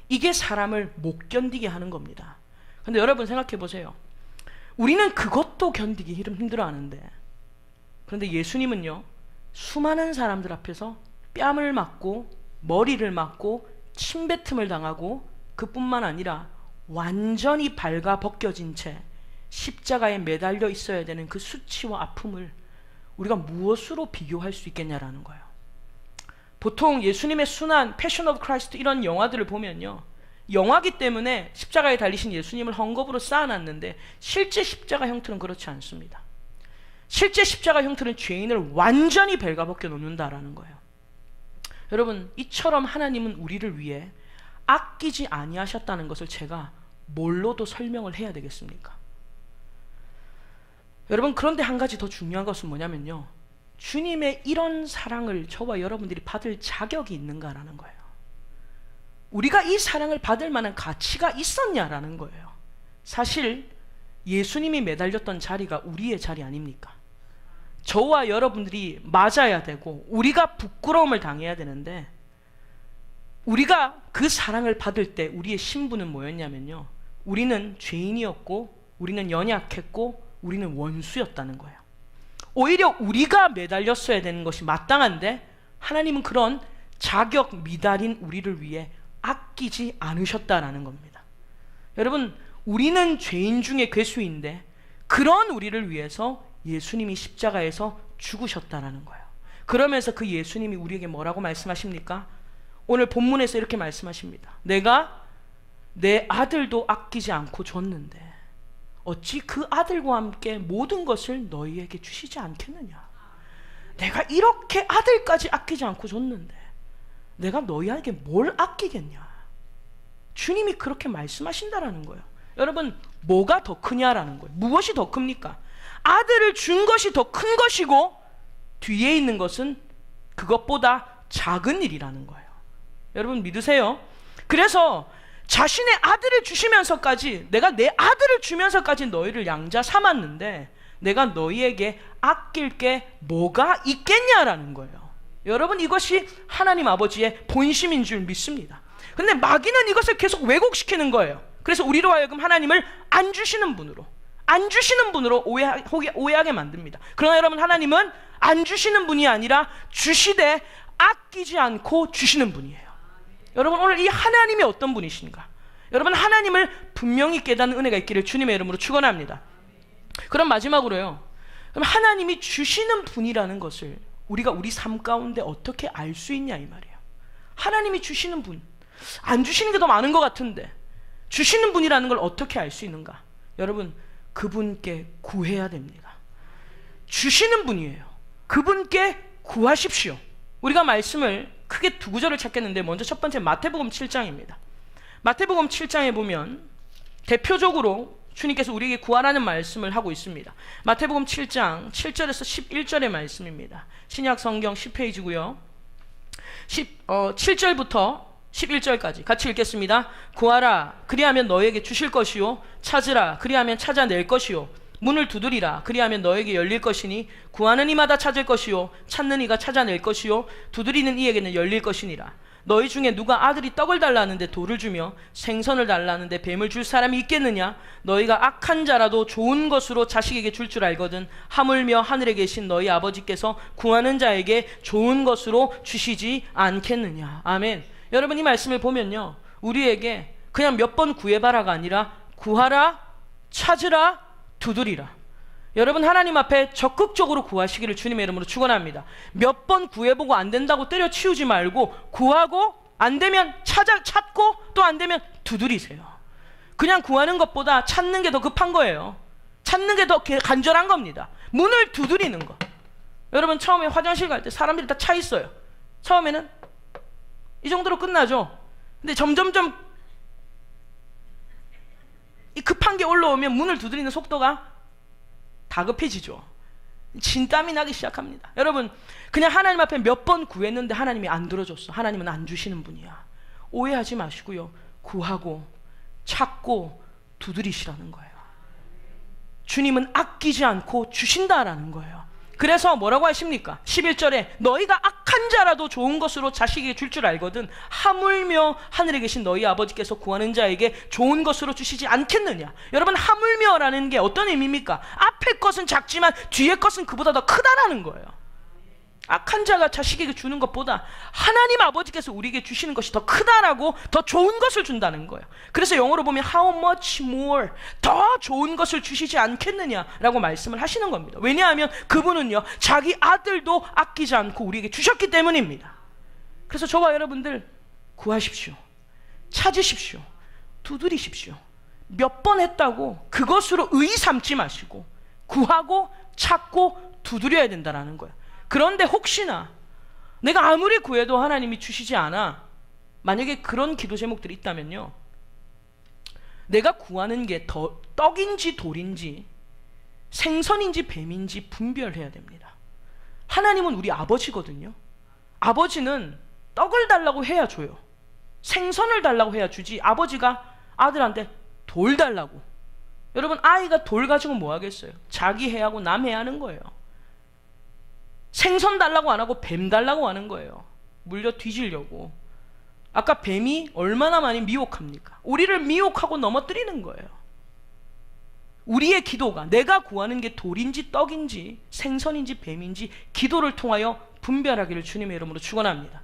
Speaker 1: 이게 사람을 못 견디게 하는 겁니다. 근데 여러분 생각해 보세요. 우리는 그것도 견디기 힘들어하는데, 그런데 예수님은요 수많은 사람들 앞에서 뺨을 맞고 머리를 맞고 침뱉음을 당하고 그뿐만 아니라 완전히 발가벗겨진 채 십자가에 매달려 있어야 되는 그 수치와 아픔을 우리가 무엇으로 비교할 수 있겠냐라는 거예요. 보통 예수님의 순환, 패션 오브 크라이스트 이런 영화들을 보면요 영화기 때문에 십자가에 달리신 예수님을 헝겊으로 쌓아놨는데 실제 십자가 형틀은 그렇지 않습니다. 실제 십자가 형틀은 죄인을 완전히 발가벗겨 놓는다라는 거예요. 여러분, 이처럼 하나님은 우리를 위해 아끼지 아니하셨다는 것을 제가 뭘로도 설명을 해야 되겠습니까? 여러분, 그런데 한 가지 더 중요한 것은 뭐냐면요, 주님의 이런 사랑을 저와 여러분들이 받을 자격이 있는가라는 거예요. 우리가 이 사랑을 받을 만한 가치가 있었냐라는 거예요. 사실 예수님이 매달렸던 자리가 우리의 자리 아닙니까? 저와 여러분들이 맞아야 되고 우리가 부끄러움을 당해야 되는데, 우리가 그 사랑을 받을 때 우리의 신분은 뭐였냐면요, 우리는 죄인이었고, 우리는 연약했고, 우리는 원수였다는 거예요. 오히려 우리가 매달렸어야 되는 것이 마땅한데 하나님은 그런 자격 미달인 우리를 위해 아끼지 않으셨다라는 겁니다. 여러분, 우리는 죄인 중에 괴수인데 그런 우리를 위해서 예수님이 십자가에서 죽으셨다라는 거예요. 그러면서 그 예수님이 우리에게 뭐라고 말씀하십니까? 오늘 본문에서 이렇게 말씀하십니다. 내가 내 아들도 아끼지 않고 줬는데 어찌 그 아들과 함께 모든 것을 너희에게 주시지 않겠느냐. 내가 이렇게 아들까지 아끼지 않고 줬는데 내가 너희에게 뭘 아끼겠냐. 주님이 그렇게 말씀하신다라는 거예요. 여러분, 뭐가 더 크냐라는 거예요. 무엇이 더 큽니까? 아들을 준 것이 더 큰 것이고 뒤에 있는 것은 그것보다 작은 일이라는 거예요. 여러분, 믿으세요? 그래서 자신의 아들을 주시면서까지, 내가 내 아들을 주면서까지 너희를 양자 삼았는데 내가 너희에게 아낄 게 뭐가 있겠냐라는 거예요. 여러분, 이것이 하나님 아버지의 본심인 줄 믿습니다. 근데 마귀는 이것을 계속 왜곡시키는 거예요. 그래서 우리로 하여금 하나님을 안 주시는 분으로 오해하게 만듭니다. 그러나 여러분, 하나님은 안 주시는 분이 아니라 주시되 아끼지 않고 주시는 분이에요. 여러분, 오늘 이 하나님이 어떤 분이신가? 여러분, 하나님을 분명히 깨닫는 은혜가 있기를 주님의 이름으로 축원합니다. 그럼 마지막으로요, 그럼 하나님이 주시는 분이라는 것을 우리가 우리 삶 가운데 어떻게 알 수 있냐 이 말이에요. 하나님이 주시는 분, 안 주시는 게 더 많은 것 같은데 주시는 분이라는 걸 어떻게 알 수 있는가? 여러분, 그분께 구해야 됩니다. 주시는 분이에요. 그분께 구하십시오. 우리가 말씀을 크게 두 구절을 찾겠는데, 먼저 첫 번째 마태복음 7장입니다. 마태복음 7장에 보면 대표적으로 주님께서 우리에게 구하라는 말씀을 하고 있습니다. 마태복음 7장 7절에서 11절의 말씀입니다. 신약 성경 10페이지고요. 7절부터 11절까지 같이 읽겠습니다. 구하라, 그리하면 너에게 주실 것이요, 찾으라, 그리하면 찾아낼 것이요, 문을 두드리라, 그리하면 너에게 열릴 것이니, 구하는 이마다 찾을 것이요, 찾는 이가 찾아낼 것이요, 두드리는 이에게는 열릴 것이니라. 너희 중에 누가 아들이 떡을 달라는데 돌을 주며 생선을 달라는데 뱀을 줄 사람이 있겠느냐? 너희가 악한 자라도 좋은 것으로 자식에게 줄 알거든 하물며 하늘에 계신 너희 아버지께서 구하는 자에게 좋은 것으로 주시지 않겠느냐. 아멘. 여러분, 이 말씀을 보면요, 우리에게 그냥 몇 번 구해봐라가 아니라 구하라, 찾으라, 두드리라. 여러분, 하나님 앞에 적극적으로 구하시기를 주님의 이름으로 축원합니다. 몇 번 구해보고 안 된다고 때려치우지 말고 구하고, 안 되면 찾고, 또 안 되면 두드리세요. 그냥 구하는 것보다 찾는 게 더 급한 거예요. 찾는 게 더 간절한 겁니다. 문을 두드리는 거. 여러분, 처음에 화장실 갈 때 사람들이 다 차 있어요. 처음에는 이 정도로 끝나죠. 근데 점점점 이 급한 게 올라오면 문을 두드리는 속도가 다급해지죠. 진땀이 나기 시작합니다. 여러분, 그냥 하나님 앞에 몇 번 구했는데 하나님이 안 들어줬어. 하나님은 안 주시는 분이야. 오해하지 마시고요, 구하고 찾고 두드리시라는 거예요. 주님은 아끼지 않고 주신다라는 거예요. 그래서 뭐라고 하십니까? 11절에 너희가 악한 자라도 좋은 것으로 자식에게 줄 알거든 하물며 하늘에 계신 너희 아버지께서 구하는 자에게 좋은 것으로 주시지 않겠느냐. 여러분, 하물며라는 게 어떤 의미입니까? 앞에 것은 작지만 뒤에 것은 그보다 더 크다라는 거예요. 악한 자가 자식에게 주는 것보다 하나님 아버지께서 우리에게 주시는 것이 더 크다라고, 더 좋은 것을 준다는 거예요. 그래서 영어로 보면 how much more, 더 좋은 것을 주시지 않겠느냐라고 말씀을 하시는 겁니다. 왜냐하면 그분은요, 자기 아들도 아끼지 않고 우리에게 주셨기 때문입니다. 그래서 저와 여러분들 구하십시오, 찾으십시오, 두드리십시오. 몇 번 했다고 그것으로 의 삼지 마시고 구하고 찾고 두드려야 된다는 거예요. 그런데 혹시나 내가 아무리 구해도 하나님이 주시지 않아, 만약에 그런 기도 제목들이 있다면요, 내가 구하는 게 더 떡인지 돌인지 생선인지 뱀인지 분별해야 됩니다. 하나님은 우리 아버지거든요. 아버지는 떡을 달라고 해야 줘요. 생선을 달라고 해야 주지, 아버지가 아들한테 돌 달라고. 여러분, 아이가 돌 가지고 뭐 하겠어요? 자기 해하고 남 해하는 거예요. 생선 달라고 안 하고 뱀 달라고 하는 거예요. 물려 뒤지려고. 아까 뱀이 얼마나 많이 미혹합니까? 우리를 미혹하고 넘어뜨리는 거예요. 우리의 기도가 내가 구하는 게 돌인지 떡인지 생선인지 뱀인지 기도를 통하여 분별하기를 주님의 이름으로 축원합니다.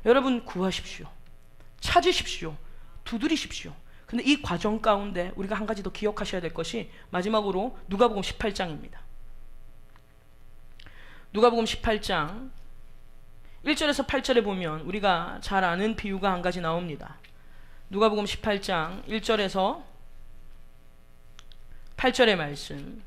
Speaker 1: 여러분, 구하십시오. 찾으십시오. 두드리십시오. 근데 이 과정 가운데 우리가 한 가지 더 기억하셔야 될 것이 마지막으로 누가복음 18장입니다. 누가복음 18장 1절에서 8절에 보면 우리가 잘 아는 비유가 한 가지 나옵니다. 누가복음 18장 1절에서 8절의 말씀,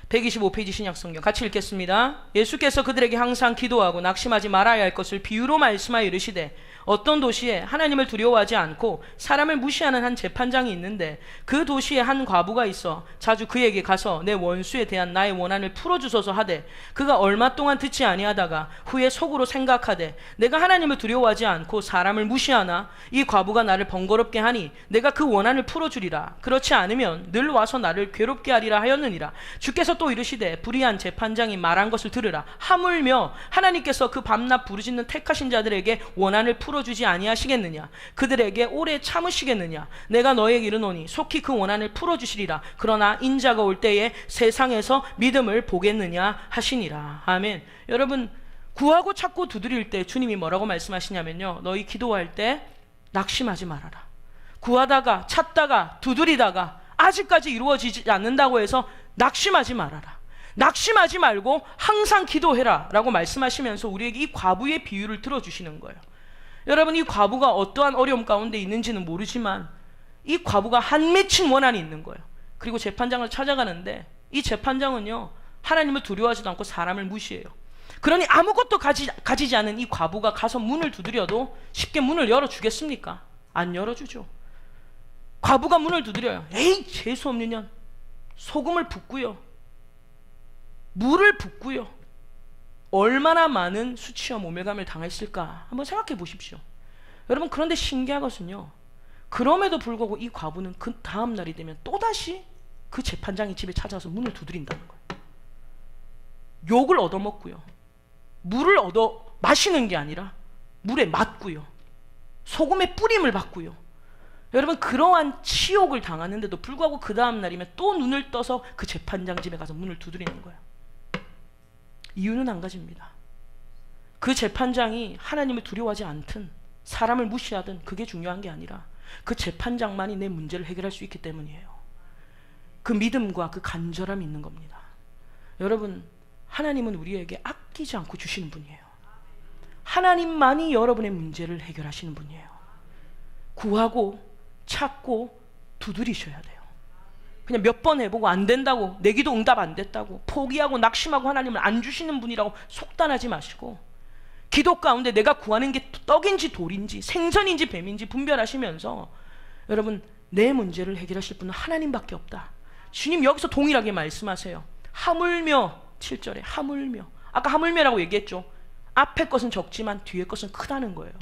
Speaker 1: 125페이지 신약성경 같이 읽겠습니다. 예수께서 그들에게 항상 기도하고 낙심하지 말아야 할 것을 비유로 말씀하여 이르시되, 어떤 도시에 하나님을 두려워하지 않고 사람을 무시하는 한 재판장이 있는데, 그 도시에 한 과부가 있어 자주 그에게 가서 내 원수에 대한 나의 원한을 풀어주소서 하되, 그가 얼마 동안 듣지 아니하다가 후에 속으로 생각하되, 내가 하나님을 두려워하지 않고 사람을 무시하나 이 과부가 나를 번거롭게 하니 내가 그 원한을 풀어주리라. 그렇지 않으면 늘 와서 나를 괴롭게 하리라 하였느니라. 주께서 또 이르시되, 불의한 재판장이 말한 것을 들으라. 하물며 하나님께서 그 밤낮 부르짖는 택하신 자들에게 원한을 풀어주지 아니하시겠느냐? 그들에게 오래 참으시겠느냐? 내가 너에게 이르노니 속히 그 원한을 풀어주시리라. 그러나 인자가 올 때에 세상에서 믿음을 보겠느냐 하시니라. 아멘. 여러분, 구하고 찾고 두드릴 때 주님이 뭐라고 말씀하시냐면요, 너희 기도할 때 낙심하지 말아라. 구하다가 찾다가 두드리다가 아직까지 이루어지지 않는다고 해서 낙심하지 말아라. 낙심하지 말고 항상 기도해라 라고 말씀하시면서 우리에게 이 과부의 비유를 들어주시는 거예요. 여러분, 이 과부가 어떠한 어려움 가운데 있는지는 모르지만 이 과부가 한 맺힌 원한이 있는 거예요. 그리고 재판장을 찾아가는데 이 재판장은요, 하나님을 두려워하지도 않고 사람을 무시해요. 그러니 아무것도 가지지 않은 이 과부가 가서 문을 두드려도 쉽게 문을 열어주겠습니까? 안 열어주죠. 과부가 문을 두드려요. 에이, 재수 없는 년. 소금을 붓고요, 물을 붓고요, 얼마나 많은 수치와 모멸감을 당했을까 한번 생각해 보십시오. 여러분, 그런데 신기한 것은요, 그럼에도 불구하고 이 과부는 그 다음 날이 되면 또다시 그 재판장의 집에 찾아와서 문을 두드린다는 거예요. 욕을 얻어먹고요, 물을 얻어 마시는 게 아니라 물에 맞고요, 소금에 뿌림을 받고요. 여러분, 그러한 치욕을 당하는데도 불구하고 그 다음 날이면 또 눈을 떠서 그 재판장 집에 가서 문을 두드리는 거예요. 이유는 한 가지입니다. 그 재판장이 하나님을 두려워하지 않든 사람을 무시하든 그게 중요한 게 아니라 그 재판장만이 내 문제를 해결할 수 있기 때문이에요. 그 믿음과 그 간절함이 있는 겁니다. 여러분, 하나님은 우리에게 아끼지 않고 주시는 분이에요. 하나님만이 여러분의 문제를 해결하시는 분이에요. 구하고 찾고 두드리셔야 돼요. 그냥 몇 번 해보고 안 된다고, 내 기도 응답 안 됐다고 포기하고 낙심하고 하나님을 안 주시는 분이라고 속단하지 마시고, 기도 가운데 내가 구하는 게 떡인지 돌인지 생선인지 뱀인지 분별하시면서, 여러분, 내 문제를 해결하실 분은 하나님밖에 없다. 주님 여기서 동일하게 말씀하세요. 하물며, 7절에 하물며, 아까 하물며라고 얘기했죠. 앞에 것은 적지만 뒤에 것은 크다는 거예요.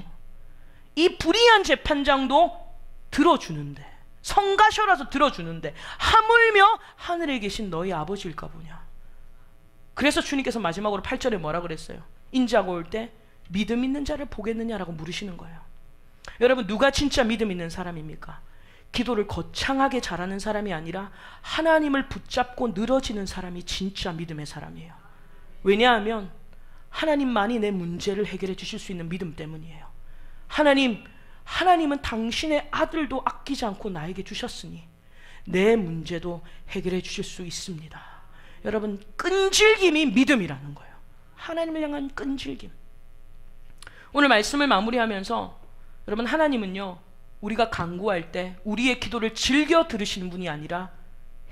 Speaker 1: 이 불의한 재판장도 들어주는데, 성가셔라서 들어주는데 하물며 하늘에 계신 너희 아버지일까 보냐. 그래서 주님께서 마지막으로 8절에 뭐라 그랬어요? 인자가 올 때 믿음 있는 자를 보겠느냐라고 물으시는 거예요. 여러분, 누가 진짜 믿음 있는 사람입니까? 기도를 거창하게 잘하는 사람이 아니라 하나님을 붙잡고 늘어지는 사람이 진짜 믿음의 사람이에요. 왜냐하면 하나님만이 내 문제를 해결해 주실 수 있는 믿음 때문이에요. 하나님은 당신의 아들도 아끼지 않고 나에게 주셨으니 내 문제도 해결해 주실 수 있습니다. 여러분, 끈질김이 믿음이라는 거예요. 하나님을 향한 끈질김. 오늘 말씀을 마무리하면서, 여러분, 하나님은요, 우리가 간구할 때 우리의 기도를 즐겨 들으시는 분이 아니라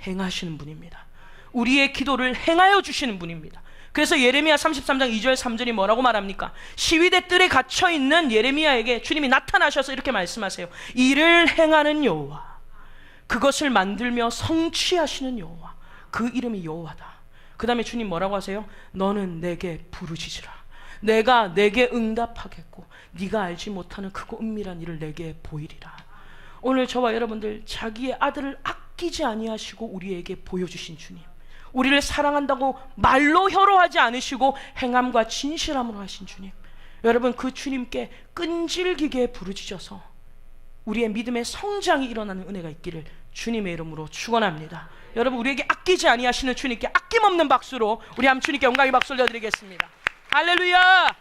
Speaker 1: 행하시는 분입니다. 우리의 기도를 행하여 주시는 분입니다. 그래서 예레미야 33장 2절 3절이 뭐라고 말합니까? 시위대 뜰에 갇혀있는 예레미야에게 주님이 나타나셔서 이렇게 말씀하세요. 이를 행하는 여호와, 그것을 만들며 성취하시는 여호와, 그 이름이 여호와다. 그 다음에 주님 뭐라고 하세요? 너는 내게 부르짖으라. 내가 내게 응답하겠고 네가 알지 못하는 크고 은밀한 일을 내게 보이리라. 오늘 저와 여러분들 자기의 아들을 아끼지 아니하시고 우리에게 보여주신 주님, 우리를 사랑한다고 말로 혀로하지 않으시고 행함과 진실함으로 하신 주님, 여러분 그 주님께 끈질기게 부르짖어서 우리의 믿음의 성장이 일어나는 은혜가 있기를 주님의 이름으로 축원합니다. 여러분 우리에게 아끼지 아니하시는 주님께 아낌없는 박수로 우리 한번 주님께 영광의 박수 올려드리겠습니다. 할렐루야.